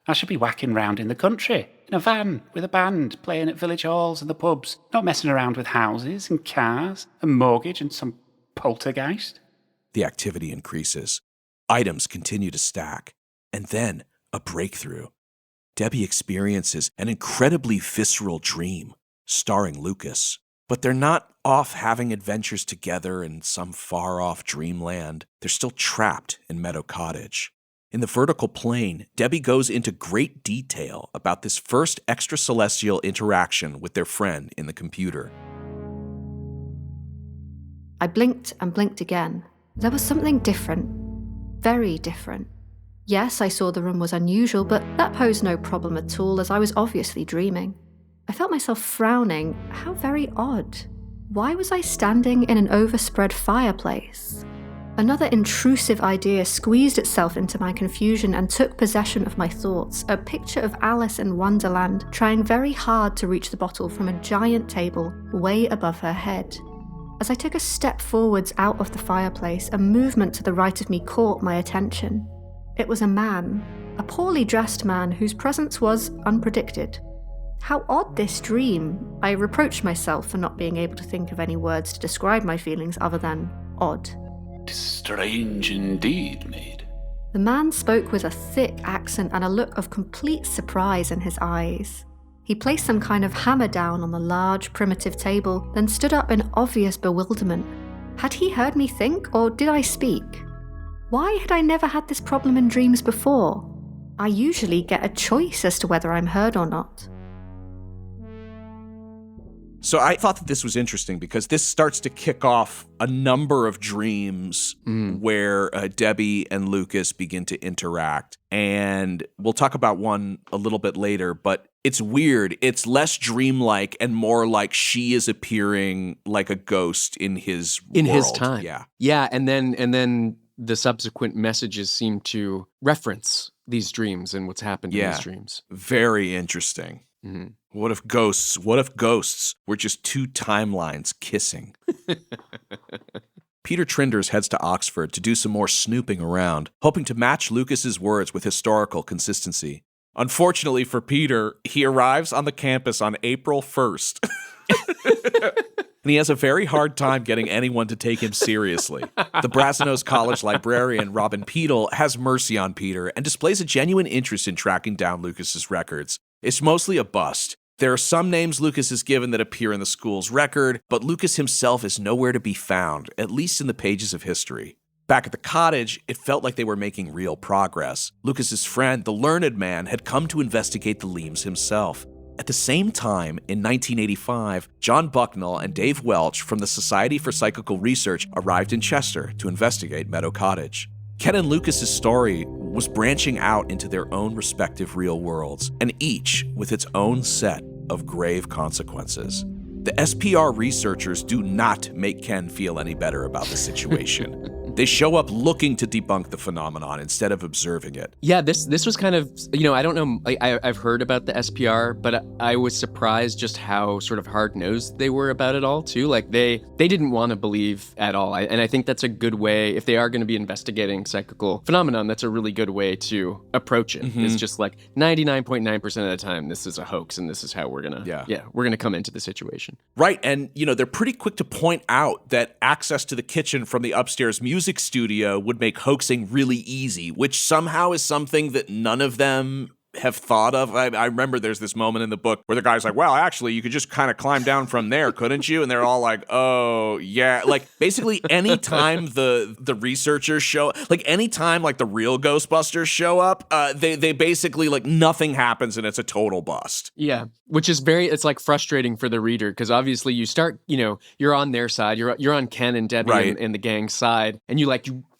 I should be whacking round in the country, in a van, with a band, playing at village halls and the pubs, not messing around with houses and cars, a mortgage and some poltergeist. The activity increases. Items continue to stack. And then a breakthrough. Debbie experiences an incredibly visceral dream, starring Lucas. But they're not off having adventures together in some far-off dreamland. They're still trapped in Meadow Cottage. In the vertical plane, Debbie goes into great detail about this first extracelestial interaction with their friend in the computer. I blinked and blinked again. There was something different. Very different. Yes, I saw the room was unusual, but that posed no problem at all, as I was obviously dreaming. I felt myself frowning. How very odd. Why was I standing in an overspread fireplace? Another intrusive idea squeezed itself into my confusion and took possession of my thoughts, a picture of Alice in Wonderland trying very hard to reach the bottle from a giant table way above her head. As I took a step forwards out of the fireplace, a movement to the right of me caught my attention. It was a man, a poorly dressed man whose presence was unpredicted. How odd this dream. I reproached myself for not being able to think of any words to describe my feelings other than odd. Strange indeed, maid. The man spoke with a thick accent and a look of complete surprise in his eyes. He placed some kind of hammer down on the large, primitive table, then stood up in obvious bewilderment. Had he heard me think, or did I speak? Why had I never had this problem in dreams before? I usually get a choice as to whether I'm heard or not. So I thought that this was interesting because this starts to kick off a number of dreams where Debbie and Lucas begin to interact. And we'll talk about one a little bit later, but it's weird. It's less dreamlike and more like she is appearing like a ghost in his world. His time. Yeah. Yeah, and then the subsequent messages seem to reference these dreams and what's happened in these dreams. Very interesting. Mm-hmm. What if ghosts were just two timelines kissing? Peter Trinders heads to Oxford to do some more snooping around, hoping to match Lucas's words with historical consistency. Unfortunately for Peter, he arrives on the campus on April 1st. And he has a very hard time getting anyone to take him seriously. The Brasenose College librarian, Robin Peedle, has mercy on Peter and displays a genuine interest in tracking down Lucas's records. It's mostly a bust. There are some names Lucas is given that appear in the school's record, but Lucas himself is nowhere to be found, at least in the pages of history. Back at the cottage, it felt like they were making real progress. Lucas's friend, the learned man, had come to investigate the Leams himself. At the same time, in 1985, John Bucknell and Dave Welch from the Society for Psychical Research arrived in Chester to investigate Meadow Cottage. Ken and Lucas's story was branching out into their own respective real worlds, and each with its own set of grave consequences. The SPR researchers do not make Ken feel any better about the situation. They show up looking to debunk the phenomenon instead of observing it. Yeah, this was kind of, I don't know, I've heard about the SPR, but I was surprised just how sort of hard-nosed they were about it all, too. Like, they didn't want to believe at all. And I think that's a good way, if they are going to be investigating psychical phenomenon, that's a really good way to approach it. It's just like 99.9% of the time, this is a hoax, and this is how we're going to, we're going to come into the situation. Right, and, they're pretty quick to point out that access to the kitchen from the upstairs music studio would make hoaxing really easy, which somehow is something that none of them have thought of. I remember there's this moment in the book where the guy's like, well, actually, you could just kind of climb down from there, couldn't you? And they're all like, oh, yeah. Like, basically, anytime the researchers show, like, anytime, like, the real Ghostbusters show up, they basically, like, nothing happens and it's a total bust. Yeah, which is it's, like, frustrating for the reader, because obviously you start, you're on their side, you're on Ken and Debbie and the gang's side, and you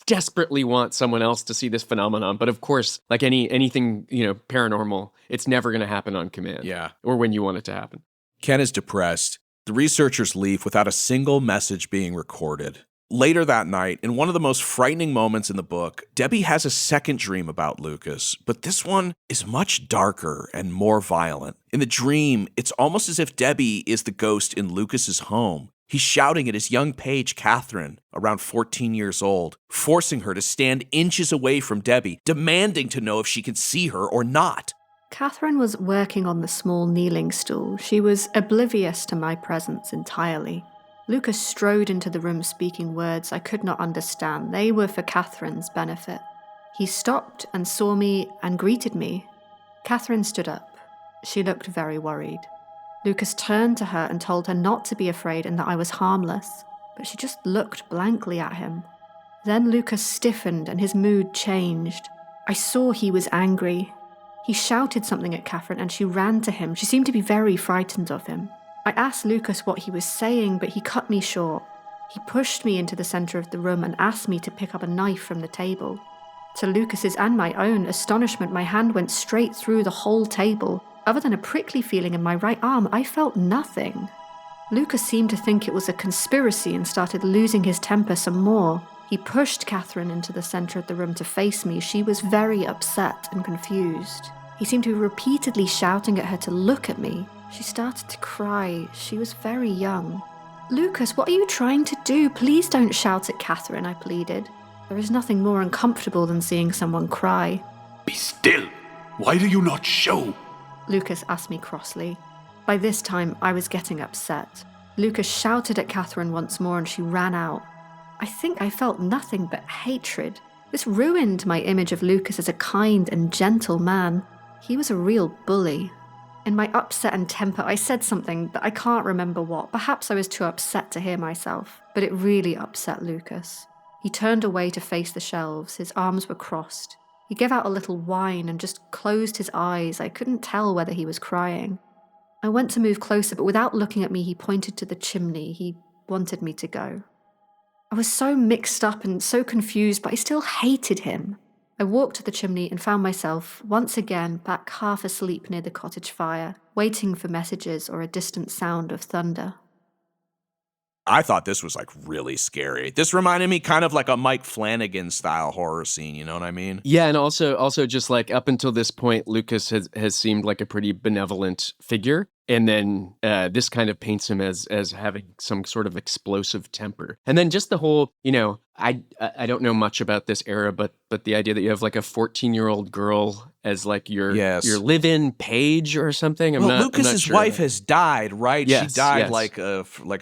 desperately want someone else to see this phenomenon, but of course, like anything paranormal, it's never going to happen on command. Yeah, or when you want it to happen. Ken is depressed. The researchers leave without a single message being recorded. Later that night, in one of the most frightening moments in the book, Debbie has a second dream about Lucas, but this one is much darker and more violent. In the dream, it's almost as if Debbie is the ghost in Lucas's home. He's shouting at his young page, Catherine, around 14 years old, forcing her to stand inches away from Debbie, demanding to know if she can see her or not. Catherine was working on the small kneeling stool. She was oblivious to my presence entirely. Lucas strode into the room speaking words I could not understand. They were for Catherine's benefit. He stopped and saw me and greeted me. Catherine stood up. She looked very worried. Lucas turned to her and told her not to be afraid and that I was harmless, but she just looked blankly at him. Then Lucas stiffened and his mood changed. I saw he was angry. He shouted something at Catherine and she ran to him. She seemed to be very frightened of him. I asked Lucas what he was saying, but he cut me short. He pushed me into the center of the room and asked me to pick up a knife from the table. To Lucas's and my own astonishment, my hand went straight through the whole table. Other than a prickly feeling in my right arm, I felt nothing. Lucas seemed to think it was a conspiracy and started losing his temper some more. He pushed Catherine into the center of the room to face me. She was very upset and confused. He seemed to be repeatedly shouting at her to look at me. She started to cry. She was very young. "Lucas, what are you trying to do? Please don't shout at Catherine," I pleaded. There is nothing more uncomfortable than seeing someone cry. Be still! Why do you not show? Lucas asked me crossly. By this time, I was getting upset. Lucas shouted at Catherine once more and she ran out. I think I felt nothing but hatred. This ruined my image of Lucas as a kind and gentle man. He was a real bully. In my upset and temper, I said something, but I can't remember what. Perhaps I was too upset to hear myself, but it really upset Lucas. He turned away to face the shelves. His arms were crossed. He gave out a little whine and just closed his eyes. I couldn't tell whether he was crying. I went to move closer, but without looking at me, he pointed to the chimney. He wanted me to go. I was so mixed up and so confused, but I still hated him. I walked to the chimney and found myself, once again, back half asleep near the cottage fire, waiting for messages or a distant sound of thunder. I thought this was, really scary. This reminded me kind of like a Mike Flanagan-style horror scene, you know what I mean? Yeah, and also just up until this point, Lucas has seemed like a pretty benevolent figure. And then this kind of paints him as having some sort of explosive temper. And then just the whole, I don't know much about this era, but the idea that you have a 14-year-old girl as your live-in page or something. Lucas's sure. wife has died, right? Yes, she died yes.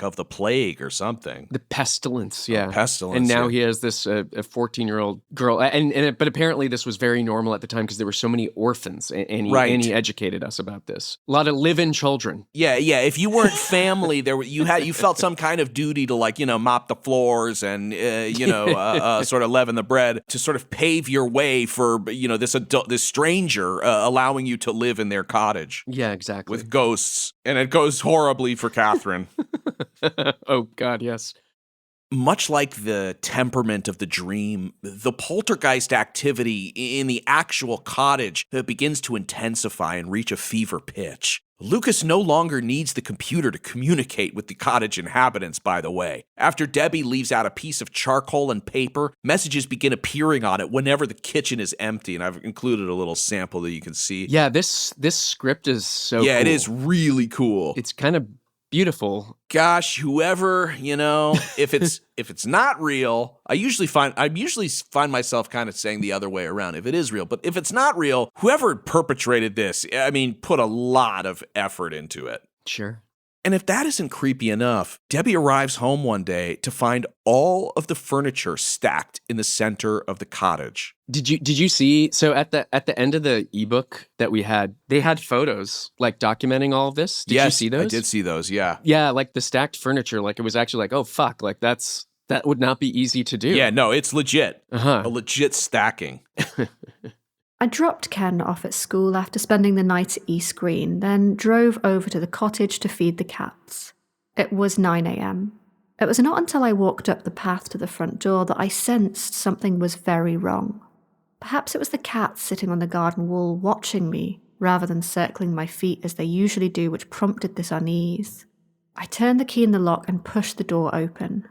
of the plague or something. The pestilence, yeah. Pestilence. And now he has this a 14-year-old girl, but apparently this was very normal at the time because there were so many orphans, and he educated us about this. A lot of live-in children. Yeah. If you weren't family, you felt some kind of duty to mop the floors and sort of leaven the bread to sort of pave your way for this stranger allowing you to live in their cottage. Yeah, exactly. With ghosts, and it goes horribly for Catherine. Oh God, yes. Much like the temperament of the dream, the poltergeist activity in the actual cottage begins to intensify and reach a fever pitch. Lucas no longer needs the computer to communicate with the cottage inhabitants, by the way. After Debbie leaves out a piece of charcoal and paper, messages begin appearing on it whenever the kitchen is empty, and I've included a little sample that you can see. Yeah, this script is so cool. It is really cool. It's kind of beautiful. Gosh, whoever, if it's not real, I usually find myself kind of saying the other way around. If it is real, but if it's not real, whoever perpetrated this, put a lot of effort into it. Sure. And if that isn't creepy enough, Debbie arrives home one day to find all of the furniture stacked in the center of the cottage. Did you see? So at the end of the ebook that we had, they had photos documenting all of this. Did you see those? I did see those. Yeah. Yeah, the stacked furniture. It was actually oh fuck, that would not be easy to do. Yeah, no, it's legit. Uh-huh. A legit stacking. I dropped Ken off at school after spending the night at East Green, then drove over to the cottage to feed the cats. It was 9 a.m. It was not until I walked up the path to the front door that I sensed something was very wrong. Perhaps it was the cats sitting on the garden wall watching me, rather than circling my feet as they usually do, which prompted this unease. I turned the key in the lock and pushed the door open.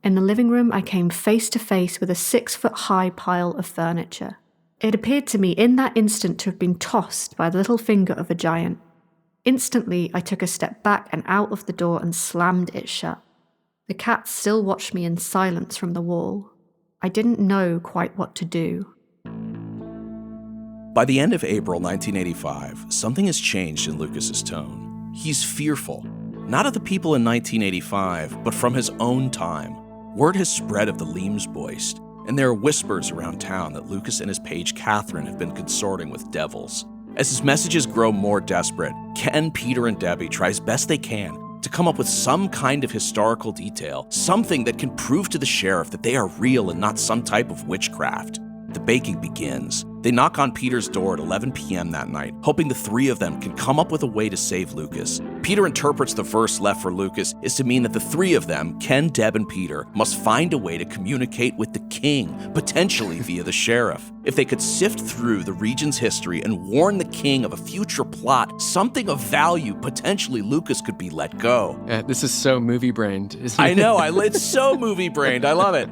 In the living room, I came face to face with a 6-foot-high pile of furniture. It appeared to me in that instant to have been tossed by the little finger of a giant. Instantly, I took a step back and out of the door and slammed it shut. The cat still watched me in silence from the wall. I didn't know quite what to do. By the end of April 1985, something has changed in Lucas's tone. He's fearful, not of the people in 1985, but from his own time. Word has spread of the Leemsboist, and there are whispers around town that Lucas and his page Catherine have been consorting with devils. As his messages grow more desperate, Ken, Peter, and Debbie try as best they can to come up with some kind of historical detail, something that can prove to the sheriff that they are real and not some type of witchcraft. The baking begins. They knock on Peter's door at 11 p.m. that night, hoping the three of them can come up with a way to save Lucas. Peter interprets the verse left for Lucas is to mean that the three of them, Ken, Deb, and Peter, must find a way to communicate with the king, potentially via the sheriff. If they could sift through the region's history and warn the king of a future plot, something of value, potentially Lucas could be let go. This is so movie-brained, isn't it? I know, it's so movie-brained. I love it.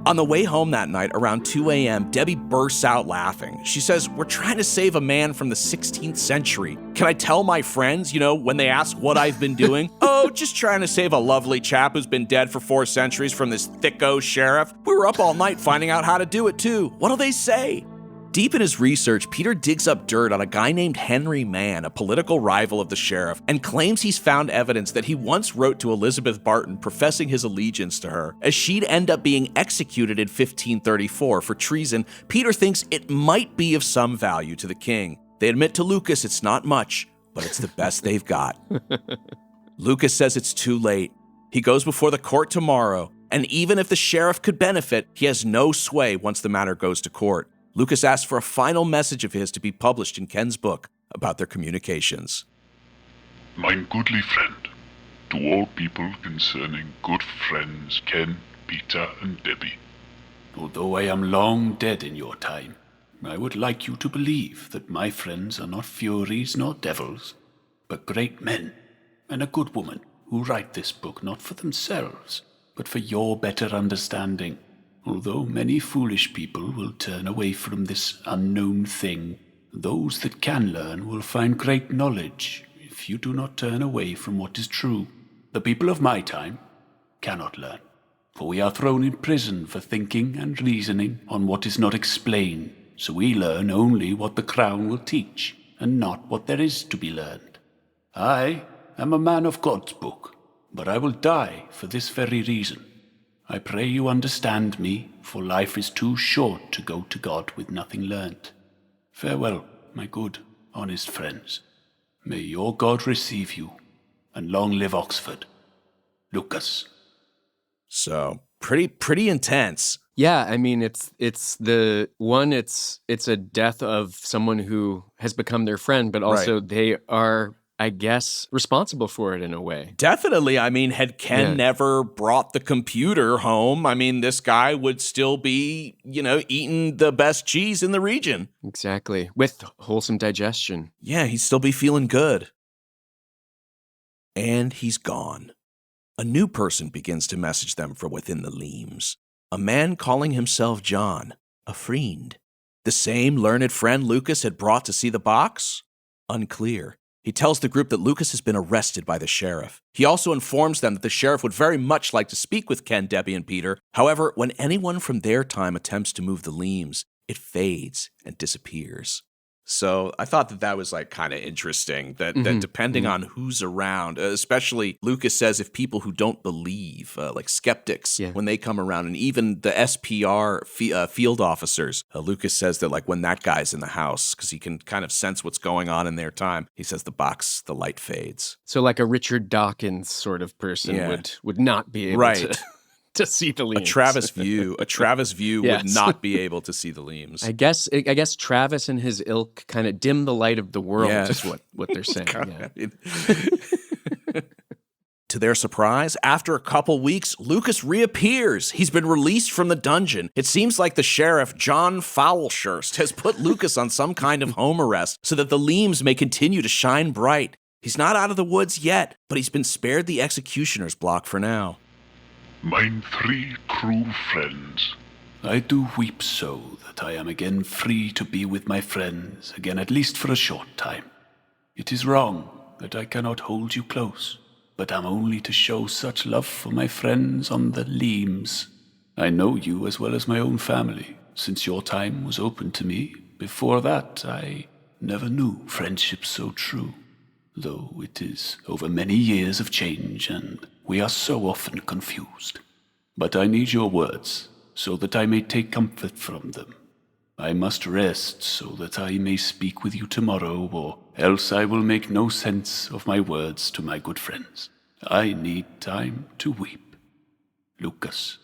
On the way home that night, around 2 a.m., Debbie bursts out laughing. She says, "We're trying to save a man from the 16th century. Can I tell my friends, when they ask what I've been doing? Oh, just trying to save a lovely chap who's been dead for 4 centuries from this thicko sheriff. We were up all night finding out how to do it, too. What'll they say?" Deep in his research, Peter digs up dirt on a guy named Henry Mann, a political rival of the sheriff, and claims he's found evidence that he once wrote to Elizabeth Barton professing his allegiance to her. As she'd end up being executed in 1534 for treason, Peter thinks it might be of some value to the king. They admit to Lucas it's not much, but it's the best they've got. Lucas says it's too late. He goes before the court tomorrow, and even if the sheriff could benefit, he has no sway once the matter goes to court. Lucas asks for a final message of his to be published in Ken's book about their communications. Mine goodly friend, to all people concerning good friends Ken, Peter, and Debbie. Although I am long dead in your time, I would like you to believe that my friends are not furies nor devils, but great men and a good woman who write this book not for themselves, but for your better understanding. Although many foolish people will turn away from this unknown thing, those that can learn will find great knowledge if you do not turn away from what is true. The people of my time cannot learn, for we are thrown in prison for thinking and reasoning on what is not explained, so we learn only what the crown will teach, and not what there is to be learned. I am a man of God's book, but I will die for this very reason. I pray you understand me, for life is too short to go to God with nothing learnt. Farewell, my good, honest friends. May your God receive you, and long live Oxford. Lucas. So, pretty intense. Yeah, I mean, it's a death of someone who has become their friend, but also they are, I guess, responsible for it in a way. Definitely. I mean, had Ken never brought the computer home, I mean, this guy would still be, eating the best cheese in the region. Exactly. With wholesome digestion. Yeah, he'd still be feeling good. And he's gone. A new person begins to message them from within the Leems. A man calling himself John, a friend. The same learned friend Lucas had brought to see the box? Unclear. He tells the group that Lucas has been arrested by the sheriff. He also informs them that the sheriff would very much like to speak with Ken, Debbie, and Peter. However, when anyone from their time attempts to move the Leems, it fades and disappears. So I thought that was kind of interesting, that depending on who's around, especially Lucas says if people who don't believe, like skeptics, when they come around, and even the SPR field officers, Lucas says that when that guy's in the house, because he can kind of sense what's going on in their time, he says the light fades. So like a Richard Dawkins sort of person would not be able to see the Leems. A Travis View would not be able to see the Leems. I guess Travis and his ilk kind of dim the light of the world, is what they're saying. To their surprise, after a couple weeks, Lucas reappears. He's been released from the dungeon. It seems like the sheriff, John Foulshurst, has put Lucas on some kind of home arrest so that the Leems may continue to shine bright. He's not out of the woods yet, but he's been spared the executioner's block for now. Mine 3 true friends. I do weep so that I am again free to be with my friends, again at least for a short time. It is wrong that I cannot hold you close, but am only to show such love for my friends on the Leams. I know you as well as my own family, since your time was open to me. Before that, I never knew friendship so true, though it is over many years of change, and we are so often confused. But I need your words, so that I may take comfort from them. I must rest so that I may speak with you tomorrow, or else I will make no sense of my words to my good friends. I need time to weep. Lucas.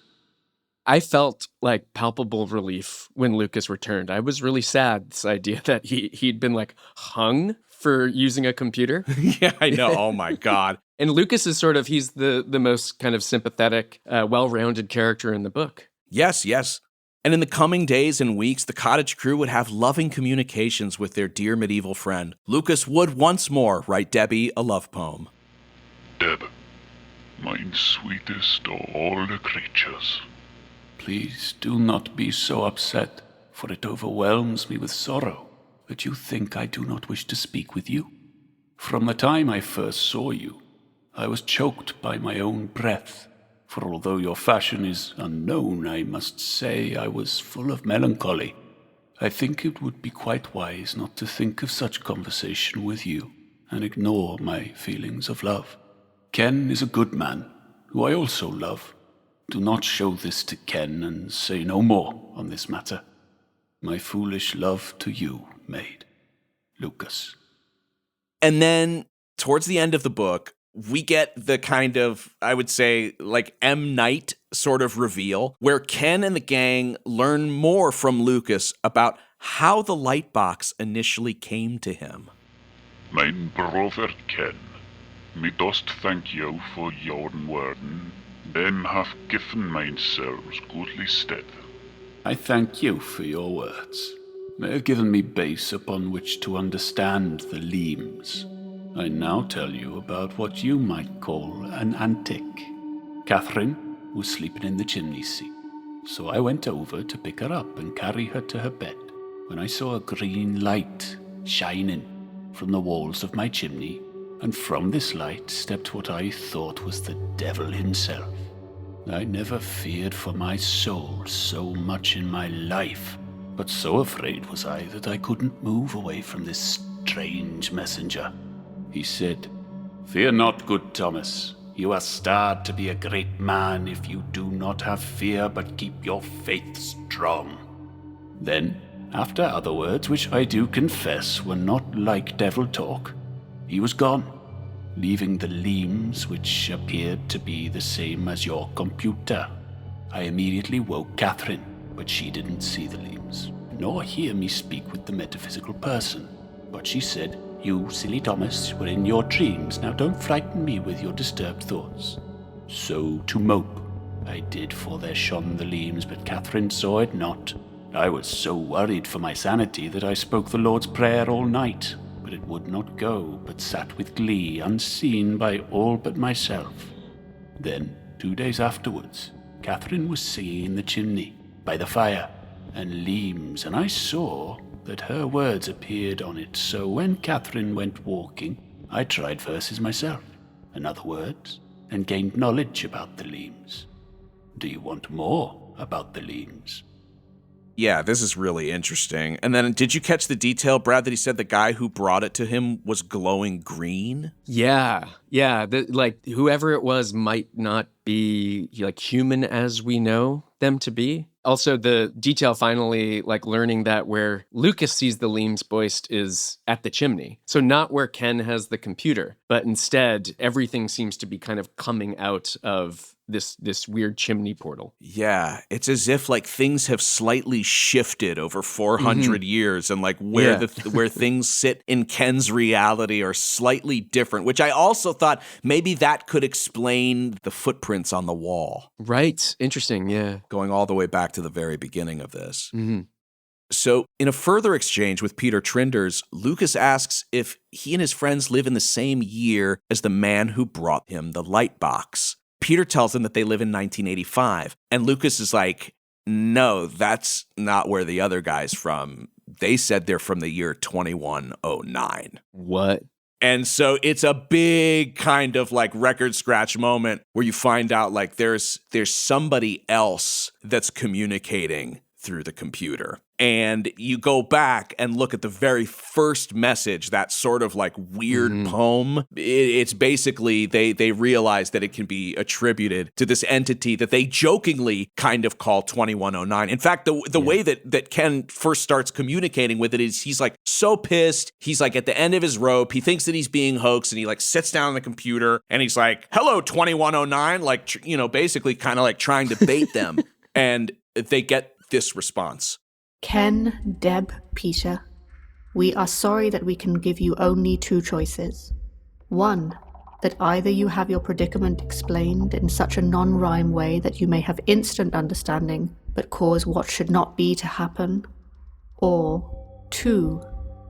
I felt like palpable relief when Lucas returned. I was really sad, this idea that he'd been like hung for using a computer. Yeah, I know. Oh my God. And Lucas is sort of, he's the most kind of sympathetic, well-rounded character in the book. Yes, yes. And in the coming days and weeks, the cottage crew would have loving communications with their dear medieval friend. Lucas would once more write Debbie a love poem. Deb, mine sweetest of all the creatures. Please do not be so upset, for it overwhelms me with sorrow that you think I do not wish to speak with you. From the time I first saw you, I was choked by my own breath, for although your fashion is unknown, I must say I was full of melancholy. I think it would be quite wise not to think of such conversation with you, and ignore my feelings of love. Ken is a good man, who I also love. Do not show this to Ken, and say no more on this matter. My foolish love to you, maid. Lucas. And then, towards the end of the book, we get the kind of, I would say, like M. Night sort of reveal, where Ken and the gang learn more from Lucas about how the lightbox initially came to him. Mein brother Ken, me dost thank you for yon worden. Them hath given mine selves goodly stead. I thank you for your words. They have given me base upon which to understand the Leams. I now tell you about what you might call an antic. Catherine was sleeping in the chimney seat, so I went over to pick her up and carry her to her bed, when I saw a green light shining from the walls of my chimney, and from this light stepped what I thought was the devil himself. I never feared for my soul so much in my life, but so afraid was I that I couldn't move away from this strange messenger. He said, "Fear not, good Thomas. You are starred to be a great man if you do not have fear, but keep your faith strong." Then, after other words which I do confess were not like devil talk, he was gone, leaving the Leams, which appeared to be the same as your computer. I immediately woke Catherine, but she didn't see the Leams, nor hear me speak with the metaphysical person. But she said, "You, silly Thomas, were in your dreams. Now don't frighten me with your disturbed thoughts." So, to mope, I did, for there shone the Leams, but Catherine saw it not. I was so worried for my sanity that I spoke the Lord's Prayer all night, but it would not go, but sat with glee, unseen by all but myself. Then, 2 days afterwards, Catherine was singing in the chimney, by the fire, and Leams, and I saw that her words appeared on it. So when Catherine went walking, I tried verses myself, and other words, and gained knowledge about the Leams. Do you want more about the Leams? Yeah, this is really interesting. And then did you catch the detail, Brad, that he said the guy who brought it to him was glowing green? Yeah. Like whoever it was might not be like human as we know them to be. Also, the detail finally, like learning that where Lucas sees the Leams boist is at the chimney. So not where Ken has the computer, but instead everything seems to be kind of coming out of this weird chimney portal. Yeah, it's as if like things have slightly shifted over 400 years, and like where where things sit in Ken's reality are slightly different, which I also thought maybe that could explain the footprints on the wall. Right. Interesting. Yeah. Going all the way back to the very beginning of this. So in a further exchange with Peter Trinders, Lucas asks if he and his friends live in the same year as the man who brought him the light box. Peter tells him that they live in 1985, and Lucas is like, no, that's not where the other guy's from. They said they're from the year 2109. What? And so it's a big kind of like record scratch moment where you find out like there's somebody else that's communicating through the computer. And you go back and look at the very first message, that sort of like weird poem. It's basically, they realize that it can be attributed to this entity that they jokingly kind of call 2109. In fact, the way that Ken first starts communicating with it is he's like so pissed. He's like at the end of his rope. He thinks that he's being hoaxed and he like sits down on the computer and he's like, hello, 2109, like, basically kind of like trying to bait them. And they get this response. Ken, Deb, Peter, we are sorry that we can give you only 2 choices. 1, that either you have your predicament explained in such a non-rhyme way that you may have instant understanding, but cause what should not be to happen. Or 2,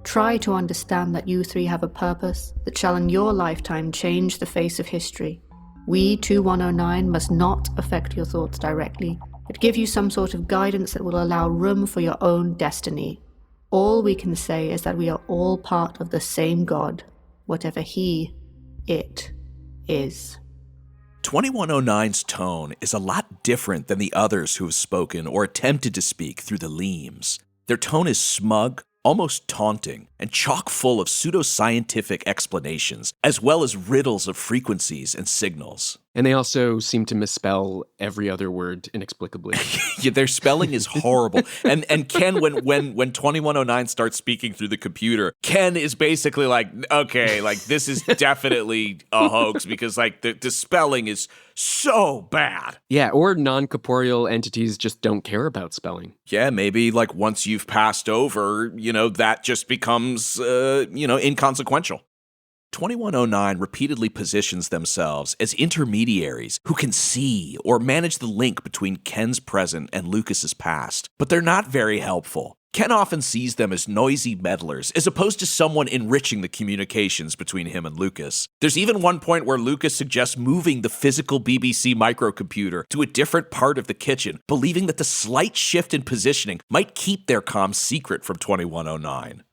try to understand that you 3 have a purpose that shall in your lifetime change the face of history. We, 2109, must not affect your thoughts directly, but give you some sort of guidance that will allow room for your own destiny. All we can say is that we are all part of the same God, whatever he, it, is. 2109's tone is a lot different than the others who have spoken or attempted to speak through the Leams. Their tone is smug, almost taunting, and chock full of pseudoscientific explanations, as well as riddles of frequencies and signals. And they also seem to misspell every other word inexplicably. Yeah, their spelling is horrible. And Ken, when 2109 starts speaking through the computer, Ken is basically like, okay, like this is definitely a hoax because like the spelling is so bad. Yeah, or non-corporeal entities just don't care about spelling. Yeah, maybe like once you've passed over, that just becomes, inconsequential. 2109 repeatedly positions themselves as intermediaries who can see or manage the link between Ken's present and Lucas's past, but they're not very helpful. Ken often sees them as noisy meddlers, as opposed to someone enriching the communications between him and Lucas. There's even one point where Lucas suggests moving the physical BBC microcomputer to a different part of the kitchen, believing that the slight shift in positioning might keep their comms secret from 2109.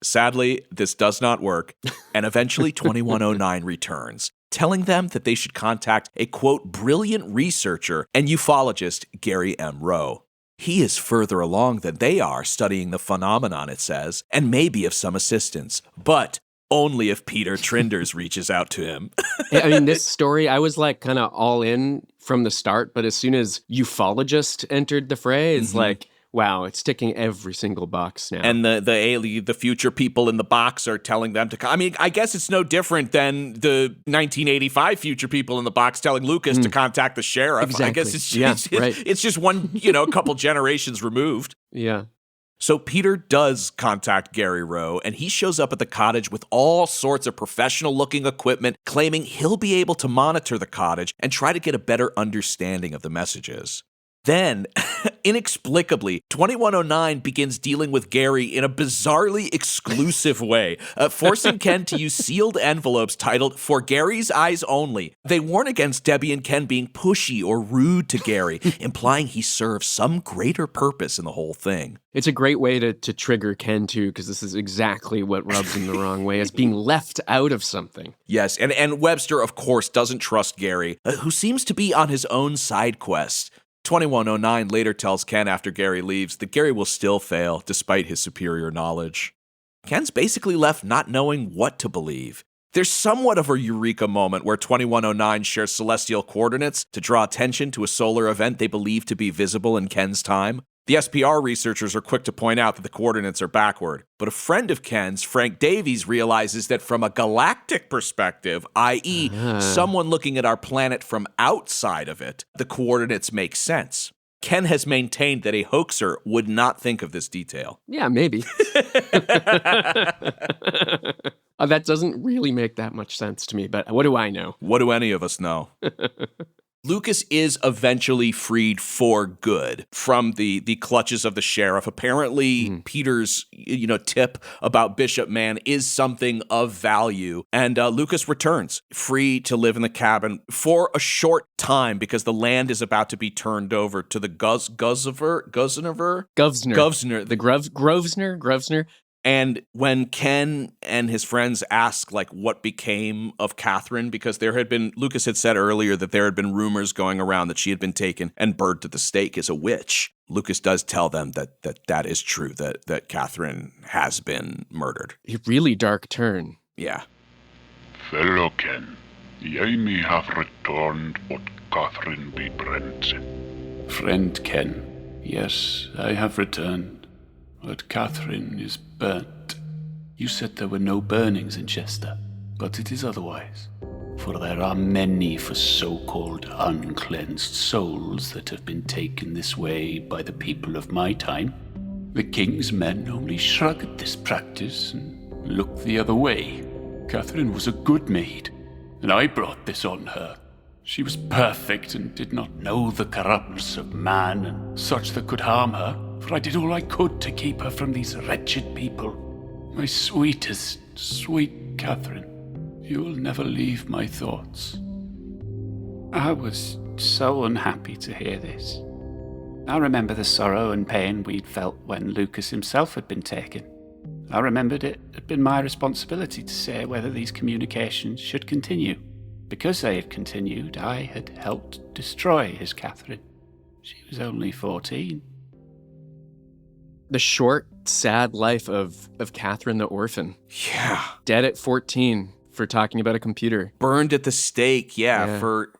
Sadly, this does not work, and eventually 2109 returns, telling them that they should contact a, quote, brilliant researcher and ufologist Gary M. Rowe. He is further along than they are studying the phenomenon, it says, and may be of some assistance, but only if Peter Trinders reaches out to him. I mean, this story, I was like kind of all in from the start, but as soon as ufologist entered the fray, it's like, wow, it's ticking every single box now. And the future people in the box are telling them to come. I mean, I guess it's no different than the 1985 future people in the box telling Lucas to contact the sheriff. Exactly. I guess it's just one, a couple generations removed. Yeah. So Peter does contact Gary Rowe, and he shows up at the cottage with all sorts of professional-looking equipment, claiming he'll be able to monitor the cottage and try to get a better understanding of the messages. Then, inexplicably, 2109 begins dealing with Gary in a bizarrely exclusive way, forcing Ken to use sealed envelopes titled, "For Gary's Eyes Only." They warn against Debbie and Ken being pushy or rude to Gary, implying he serves some greater purpose in the whole thing. It's a great way to trigger Ken, too, because this is exactly what rubs him the wrong way, as being left out of something. Yes, and Webster, of course, doesn't trust Gary, who seems to be on his own side quest. 2109 later tells Ken after Gary leaves that Gary will still fail despite his superior knowledge. Ken's basically left not knowing what to believe. There's somewhat of a eureka moment where 2109 shares celestial coordinates to draw attention to a solar event they believe to be visible in Ken's time. The SPR researchers are quick to point out that the coordinates are backward, but a friend of Ken's, Frank Davies, realizes that from a galactic perspective, i.e., someone looking at our planet from outside of it, the coordinates make sense. Ken has maintained that a hoaxer would not think of this detail. Yeah, maybe. That doesn't really make that much sense to me, but what do I know? What do any of us know? Lucas is eventually freed for good from the clutches of the sheriff. Apparently, Peter's tip about Bishop Man is something of value, and Lucas returns free to live in the cabin for a short time because the land is about to be turned over to the Governor. The Grosvenor. And when Ken and his friends ask, like, what became of Catherine, because Lucas had said earlier that there had been rumors going around that she had been taken and burned at the stake as a witch. Lucas does tell them that is true, that Catherine has been murdered. A really dark turn. Yeah. Fellow Ken, I may have returned, but Catherine be brent. Friend Ken, yes, I have returned. But Catherine is burnt. You said there were no burnings in Chester, but it is otherwise. For there are many for so-called uncleansed souls that have been taken this way by the people of my time. The king's men only shrug at this practice and look the other way. Catherine was a good maid, and I brought this on her. She was perfect and did not know the corruptness of man and such that could harm her, for I did all I could to keep her from these wretched people. My sweetest, sweet Catherine, you will never leave my thoughts. I was so unhappy to hear this. I remember the sorrow and pain we'd felt when Lucas himself had been taken. I remembered it had been my responsibility to say whether these communications should continue. Because they had continued, I had helped destroy his Catherine. She was only 14. The short, sad life of Catherine the orphan. Yeah. Dead at 14 for talking about a computer. Burned at the stake, for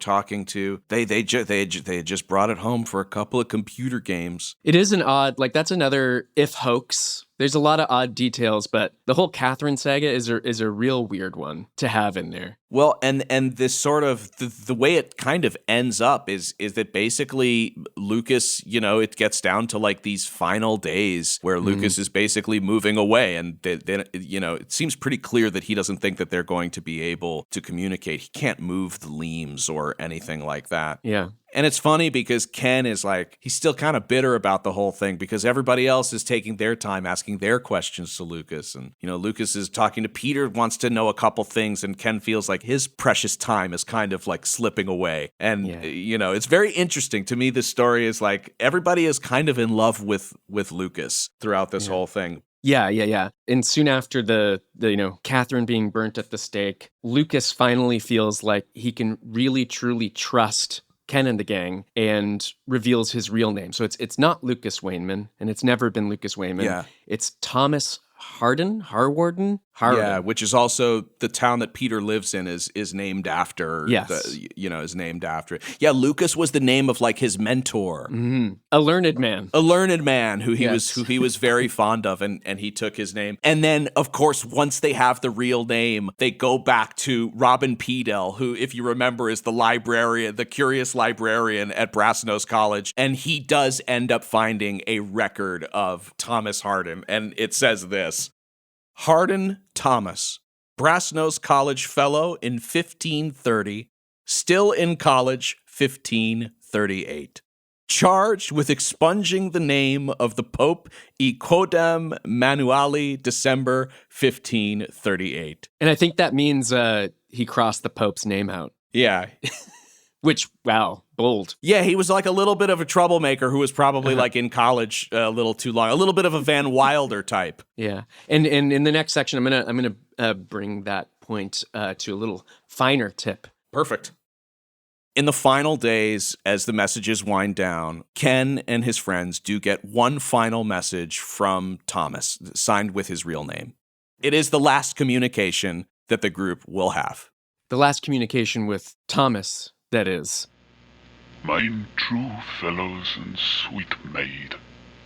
talking to... They had just brought it home for a couple of computer games. It is an odd, that's another if hoax. There's a lot of odd details, but the whole Catherine saga is a real weird one to have in there. Well, and this sort of the way it kind of ends up is that basically Lucas, it gets down to these final days where Lucas is basically moving away, and then it seems pretty clear that he doesn't think that they're going to be able to communicate. He can't move the leams or anything like that. Yeah. And it's funny because Ken is he's still kind of bitter about the whole thing because everybody else is taking their time asking their questions to Lucas. And, Lucas is talking to Peter, wants to know a couple things, and Ken feels like his precious time is kind of slipping away. And, it's very interesting to me. This story is everybody is kind of in love with Lucas throughout this whole thing. Yeah. And soon after the Catherine being burnt at the stake, Lucas finally feels like he can really, truly trust Ken and the gang and reveals his real name. So it's not Lucas Wainman, and it's never been Lucas Wainman. Yeah. It's Thomas Harwarden. Yeah, which is also the town that Peter lives in is named after. Yes. Is named after it. Yeah, Lucas was the name of his mentor. Mm-hmm. A learned man who he was very fond of, and he took his name. And then, of course, once they have the real name, they go back to Robin Pedel, who, if you remember, is the curious librarian at Brasenose College, and he does end up finding a record of Thomas Harden, and it says this: Harden Thomas, Brasenose College Fellow in 1530, still in college 1538. Charged with expunging the name of the Pope e quodam manuali December 1538. And I think that means he crossed the Pope's name out. Yeah. Which, wow, bold. Yeah, he was a little bit of a troublemaker who was probably in college a little too long. A little bit of a Van Wilder type. Yeah, and in the next section, I'm gonna bring that point to a little finer tip. Perfect. In the final days, as the messages wind down, Ken and his friends do get one final message from Thomas, signed with his real name. It is the last communication that the group will have. The last communication with Thomas, that is. Mine true fellows and sweet maid,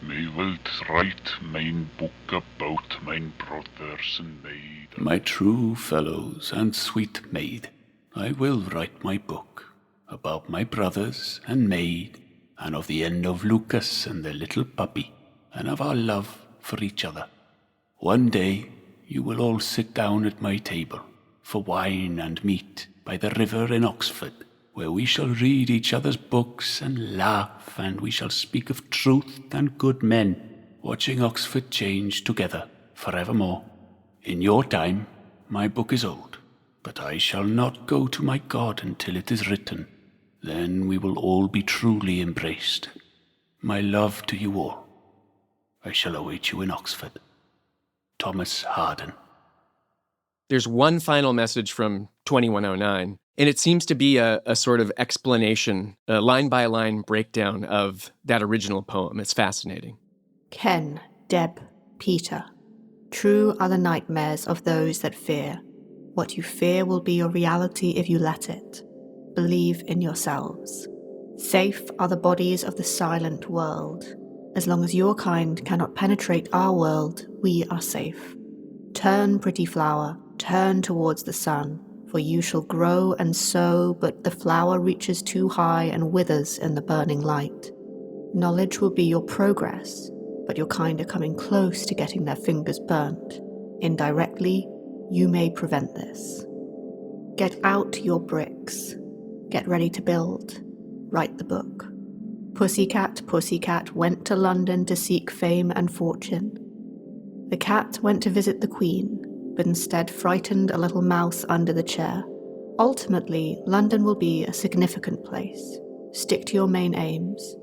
me wilt write mine book about mine brothers and maid. My true fellows and sweet maid, I will write my book about my brothers and maid, and of the end of Lucas and the little puppy, and of our love for each other. One day you will all sit down at my table for wine and meat by the river in Oxford, where we shall read each other's books and laugh, and we shall speak of truth and good men, watching Oxford change together forevermore. In your time, my book is old, but I shall not go to my God until it is written. Then we will all be truly embraced. My love to you all. I shall await you in Oxford. Thomas Harden. There's one final message from 2109, and it seems to be a sort of explanation, a line-by-line breakdown of that original poem. It's fascinating. Ken, Deb, Peter. True are the nightmares of those that fear. What you fear will be your reality if you let it. Believe in yourselves. Safe are the bodies of the silent world. As long as your kind cannot penetrate our world, we are safe. Turn, pretty flower, turn towards the sun, for you shall grow and sow, but the flower reaches too high and withers in the burning light. Knowledge will be your progress, but your kind are coming close to getting their fingers burnt. Indirectly, you may prevent this. Get out your bricks. Get ready to build. Write the book. Pussycat, Pussycat went to London to seek fame and fortune. The cat went to visit the Queen, but instead frightened a little mouse under the chair. Ultimately, London will be a significant place. Stick to your main aims.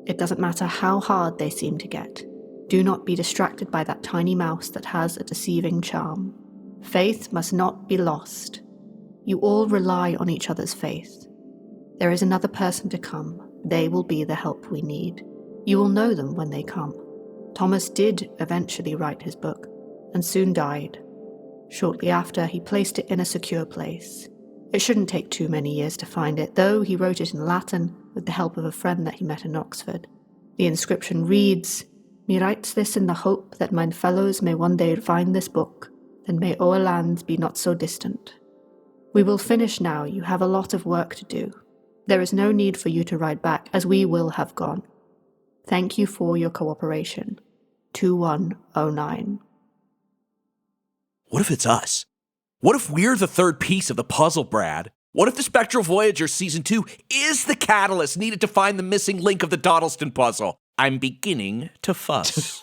It doesn't matter how hard they seem to get. Do not be distracted by that tiny mouse that has a deceiving charm. Faith must not be lost. You all rely on each other's faith. There is another person to come. They will be the help we need. You will know them when they come. Thomas did eventually write his book, and soon died. Shortly after, he placed it in a secure place. It shouldn't take too many years to find it, though he wrote it in Latin with the help of a friend that he met in Oxford. The inscription reads, "Me writes this in the hope that mine fellows may one day find this book, then may our lands be not so distant." We will finish now. You have a lot of work to do. There is no need for you to write back, as we will have gone. Thank you for your cooperation. 2109. What if it's us? What if we're the third piece of the puzzle, Brad? What if the Spectral Voyager Season 2 is the catalyst needed to find the missing link of the Dawdleston puzzle? I'm beginning to fuss.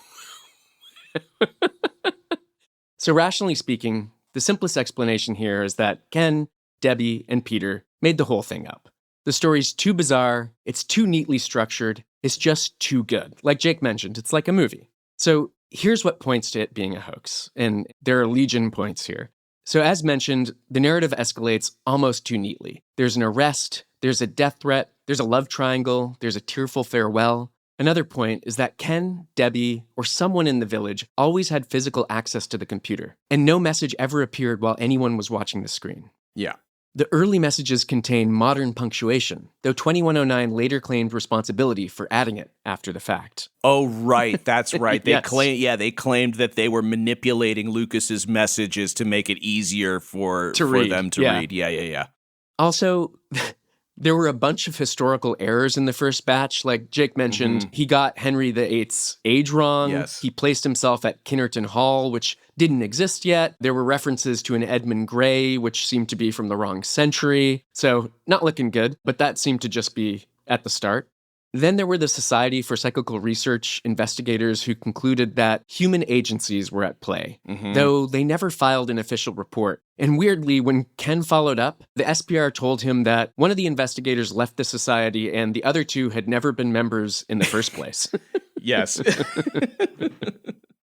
So rationally speaking, the simplest explanation here is that Ken, Debbie, and Peter made the whole thing up. The story's too bizarre, it's too neatly structured, it's just too good. Like Jake mentioned, it's like a movie. So here's what points to it being a hoax, and there are legion points here. So as mentioned, the narrative escalates almost too neatly. There's an arrest, there's a death threat, there's a love triangle, there's a tearful farewell. Another point is that Ken, Debbie, or someone in the village always had physical access to the computer, and no message ever appeared while anyone was watching the screen. Yeah. The early messages contain modern punctuation, though 2109 later claimed responsibility for adding it after the fact. Oh, right. That's right. They Yes. they claimed that they were manipulating Lucas's messages to make it easier for them to read. Yeah. Also, there were a bunch of historical errors in the first batch. Like Jake mentioned, he got Henry VIII's age wrong. Yes. He placed himself at Kinnerton Hall, which didn't exist yet. There were references to an Edmund Gray, which seemed to be from the wrong century. So not looking good, but that seemed to just be at the start. Then there were the Society for Psychical Research investigators who concluded that human agencies were at play, though they never filed an official report. And weirdly, when Ken followed up, the SPR told him that one of the investigators left the society and the other two had never been members in the first place. Yes.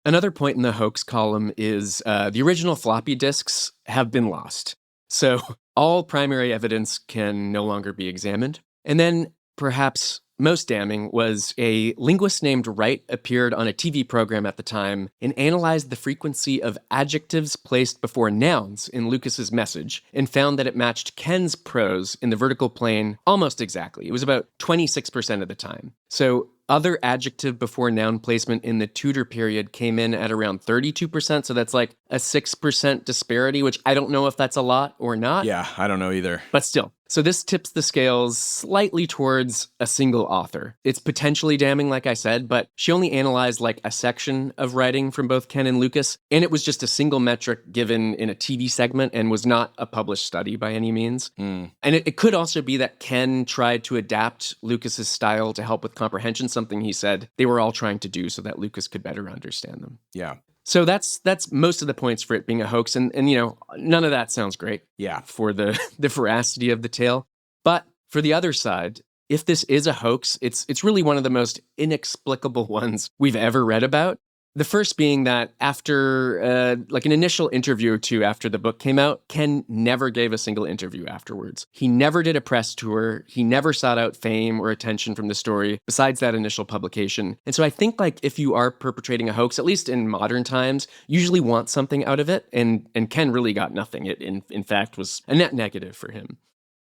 Another point in the hoax column is the original floppy disks have been lost. So all primary evidence can no longer be examined. And then perhaps most damning was a linguist named Wright appeared on a TV program at the time and analyzed the frequency of adjectives placed before nouns in Lucas's message and found that it matched Ken's prose in the vertical plane almost exactly. It was about 26% of the time. So other adjective before noun placement in the Tudor period came in at around 32%, so that's like a 6% disparity, which I don't know if that's a lot or not. Yeah, I don't know either. But still. So this tips the scales slightly towards a single author. It's potentially damning, like I said, but she only analyzed like a section of writing from both Ken and Lucas, and it was just a single metric given in a TV segment and was not a published study by any means. And it could also be that Ken tried to adapt Lucas's style to help with comprehension, something he said they were all trying to do so that Lucas could better understand them. Yeah. So that's most of the points for it being a hoax. And you know, none of that sounds great. Yeah. For the veracity of the tale. But for the other side, if this is a hoax, it's really one of the most inexplicable ones we've ever read about. The first being that after an initial interview or two after the book came out, Ken never gave a single interview afterwards. He never did a press tour. He never sought out fame or attention from the story besides that initial publication. And so I think if you are perpetrating a hoax, at least in modern times, you usually want something out of it. And Ken really got nothing. It, in fact, was a net negative for him.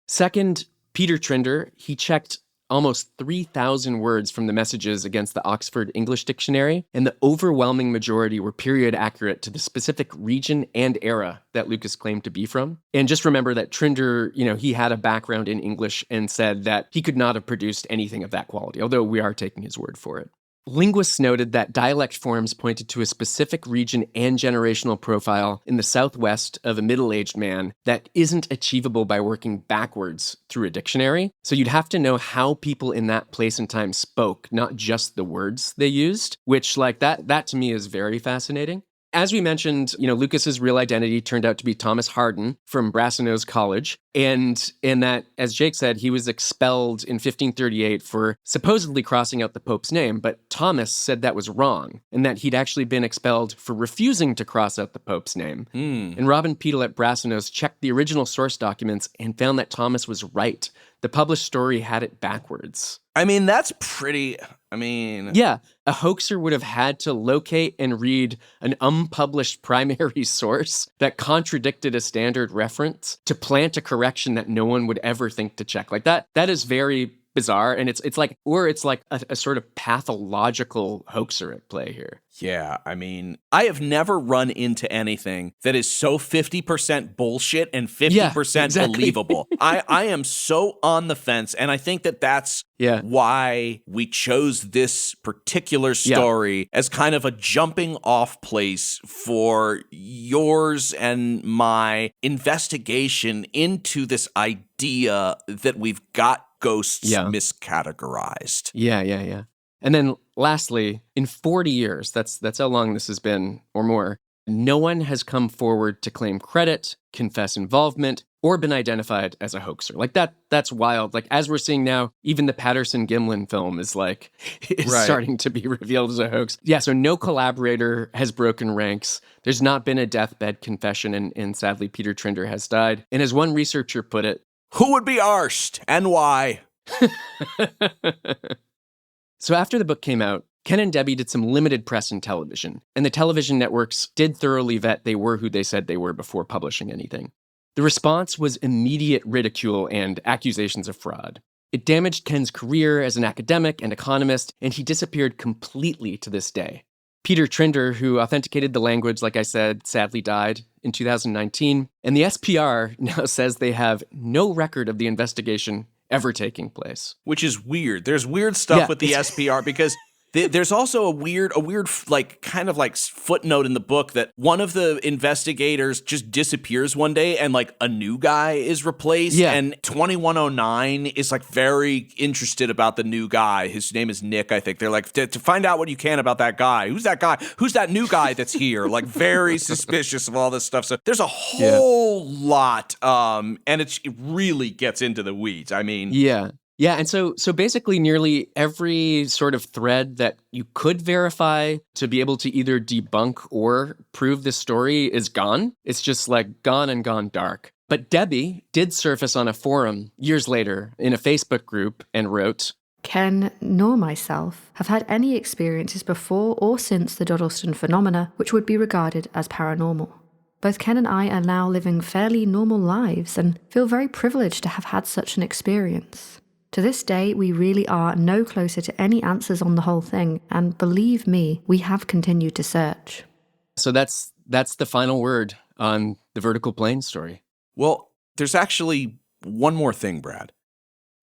Second, Peter Trinder, he checked almost 3,000 words from the messages against the Oxford English Dictionary, and the overwhelming majority were period accurate to the specific region and era that Lucas claimed to be from. And just remember that Trinder, he had a background in English and said that he could not have produced anything of that quality, although we are taking his word for it. Linguists noted that dialect forms pointed to a specific region and generational profile in the southwest of a middle-aged man that isn't achievable by working backwards through a dictionary. So you'd have to know how people in that place and time spoke, not just the words they used, which that to me is very fascinating. As we mentioned, Lucas's real identity turned out to be Thomas Harden from Brasenose College, and that, as Jake said, he was expelled in 1538 for supposedly crossing out the Pope's name, but Thomas said that was wrong, and that he'd actually been expelled for refusing to cross out the Pope's name. And Robin Peetle at Brasenose checked the original source documents and found that Thomas was right. The published story had it backwards. That's pretty... Yeah, a hoaxer would have had to locate and read an unpublished primary source that contradicted a standard reference to plant a correction that no one would ever think to check. That is very bizarre, and it's like a sort of pathological hoaxer at play here. Yeah, I have never run into anything that is so 50% bullshit and 50% believable. I am so on the fence, and I think that's why we chose this particular story as kind of a jumping off place for yours and my investigation into this idea that we've got ghosts miscategorized. Yeah. And then lastly, in 40 years, that's how long this has been or more, no one has come forward to claim credit, confess involvement, or been identified as a hoaxer. That's wild. As we're seeing now, even the Patterson-Gimlin film is starting to be revealed as a hoax. Yeah, so no collaborator has broken ranks. There's not been a deathbed confession, and sadly, Peter Trinder has died. And as one researcher put it, who would be arsed and why? So after the book came out, Ken and Debbie did some limited press and television, and the television networks did thoroughly vet they were who they said they were before publishing anything. The response was immediate ridicule and accusations of fraud. It damaged Ken's career as an academic and economist, and he disappeared completely to this day. Peter Trinder, who authenticated the language, like I said, sadly died in 2019, and the SPR now says they have no record of the investigation ever taking place. Which is weird. There's weird stuff with the SPR because there's also a weird footnote in the book that one of the investigators just disappears one day and a new guy is replaced. Yeah. And 2109 is very interested about the new guy. His name is Nick, I think. They're to find out what you can about that guy. Who's that guy? Who's that new guy that's here? Very suspicious of all this stuff. So there's a whole lot. And it really gets into the weeds. Yeah, and so basically nearly every sort of thread that you could verify to be able to either debunk or prove this story is gone. It's just gone and gone dark. But Debbie did surface on a forum years later in a Facebook group and wrote, Ken nor myself have had any experiences before or since the Dodleston phenomena which would be regarded as paranormal. Both Ken and I are now living fairly normal lives and feel very privileged to have had such an experience. To this day, we really are no closer to any answers on the whole thing, and believe me, we have continued to search. So that's the final word on the vertical plane story. Well, there's actually one more thing, Brad.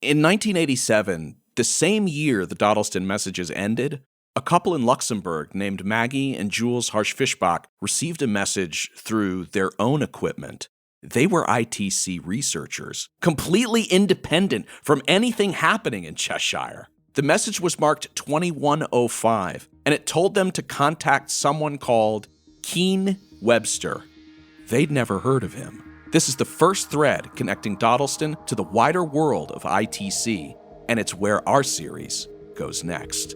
In 1987, the same year the Dodleston messages ended, a couple in Luxembourg named Maggie and Jules Harsch-Fischbach received a message through their own equipment. They were ITC researchers, completely independent from anything happening in Cheshire. The message was marked 2105, and it told them to contact someone called Ken Webster. They'd never heard of him. This is the first thread connecting Dodleston to the wider world of ITC, and it's where our series goes next.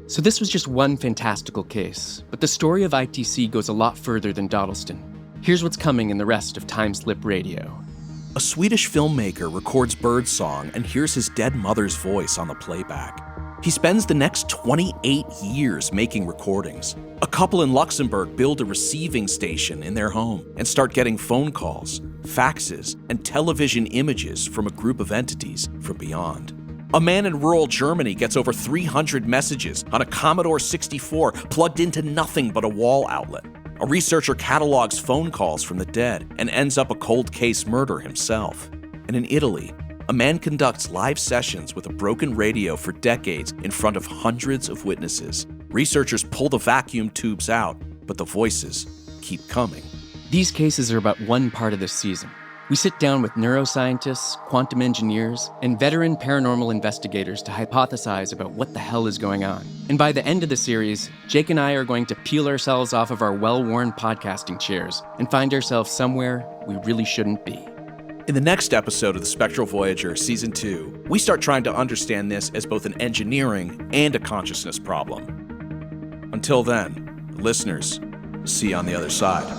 So this was just one fantastical case, but the story of ITC goes a lot further than Dawdleston. Here's what's coming in the rest of Timeslip Radio. A Swedish filmmaker records birdsong and hears his dead mother's voice on the playback. He spends the next 28 years making recordings. A couple in Luxembourg build a receiving station in their home and start getting phone calls, faxes, and television images from a group of entities from beyond. A man in rural Germany gets over 300 messages on a Commodore 64 plugged into nothing but a wall outlet. A researcher catalogs phone calls from the dead and ends up a cold case murder himself. And in Italy, a man conducts live sessions with a broken radio for decades in front of hundreds of witnesses. Researchers pull the vacuum tubes out, but the voices keep coming. These cases are about one part of this season. We sit down with neuroscientists, quantum engineers, and veteran paranormal investigators to hypothesize about what the hell is going on. And by the end of the series, Jake and I are going to peel ourselves off of our well-worn podcasting chairs and find ourselves somewhere we really shouldn't be. In the next episode of the Spectral Voyager Season 2, we start trying to understand this as both an engineering and a consciousness problem. Until then, listeners, see you on the other side.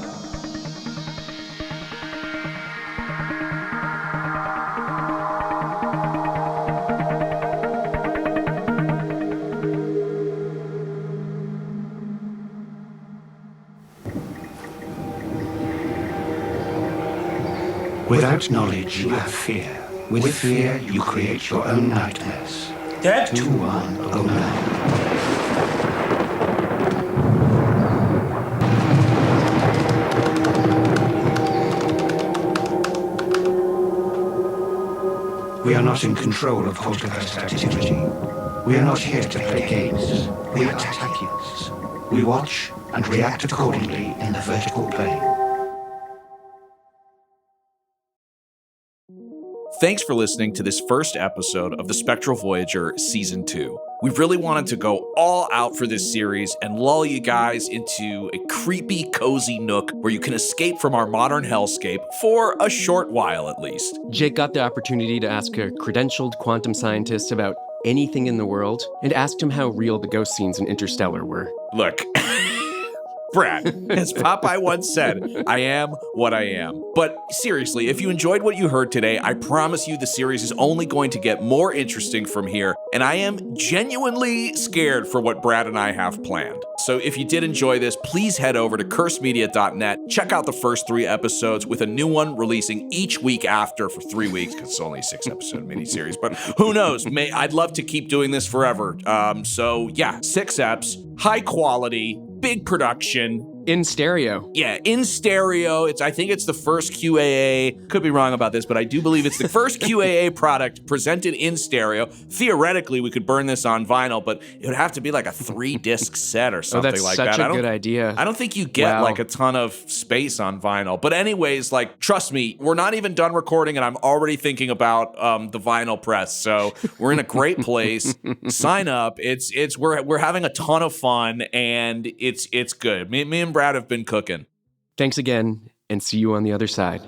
Without knowledge, you have fear. With fear, you create your own nightmares. Dad? 2109. We are not in control of poltergeist activity. We are not here to play games. We are tachyons. We watch and react accordingly in the vertical plane. Thanks for listening to this first episode of the Spectral Voyager Season 2. We really wanted to go all out for this series and lull you guys into a creepy, cozy nook where you can escape from our modern hellscape for a short while at least. Jake got the opportunity to ask a credentialed quantum scientist about anything in the world and asked him how real the ghost scenes in Interstellar were. Look, Brad, as Popeye once said, I am what I am. But seriously, if you enjoyed what you heard today, I promise you the series is only going to get more interesting from here, and I am genuinely scared for what Brad and I have planned. So if you did enjoy this, please head over to cursemedia.net, check out the first 3 episodes with a new one releasing each week after for 3 weeks, because it's only a 6-episode miniseries, but who knows? I'd love to keep doing this forever. So yeah, 6 eps, high quality, big production. In stereo. Yeah, in stereo. I think it's the first QAA. Could be wrong about this, but I do believe it's the first QAA product presented in stereo. Theoretically, we could burn this on vinyl, but it would have to be like a 3-disc set or something like that. That's such a good idea. I don't think you get like a ton of space on vinyl. But anyways, like, trust me, we're not even done recording, and I'm already thinking about the vinyl press. So we're in a great place. Sign up. We're having a ton of fun, and it's good. Me and Brad have been cooking. Thanks again, and see you on the other side.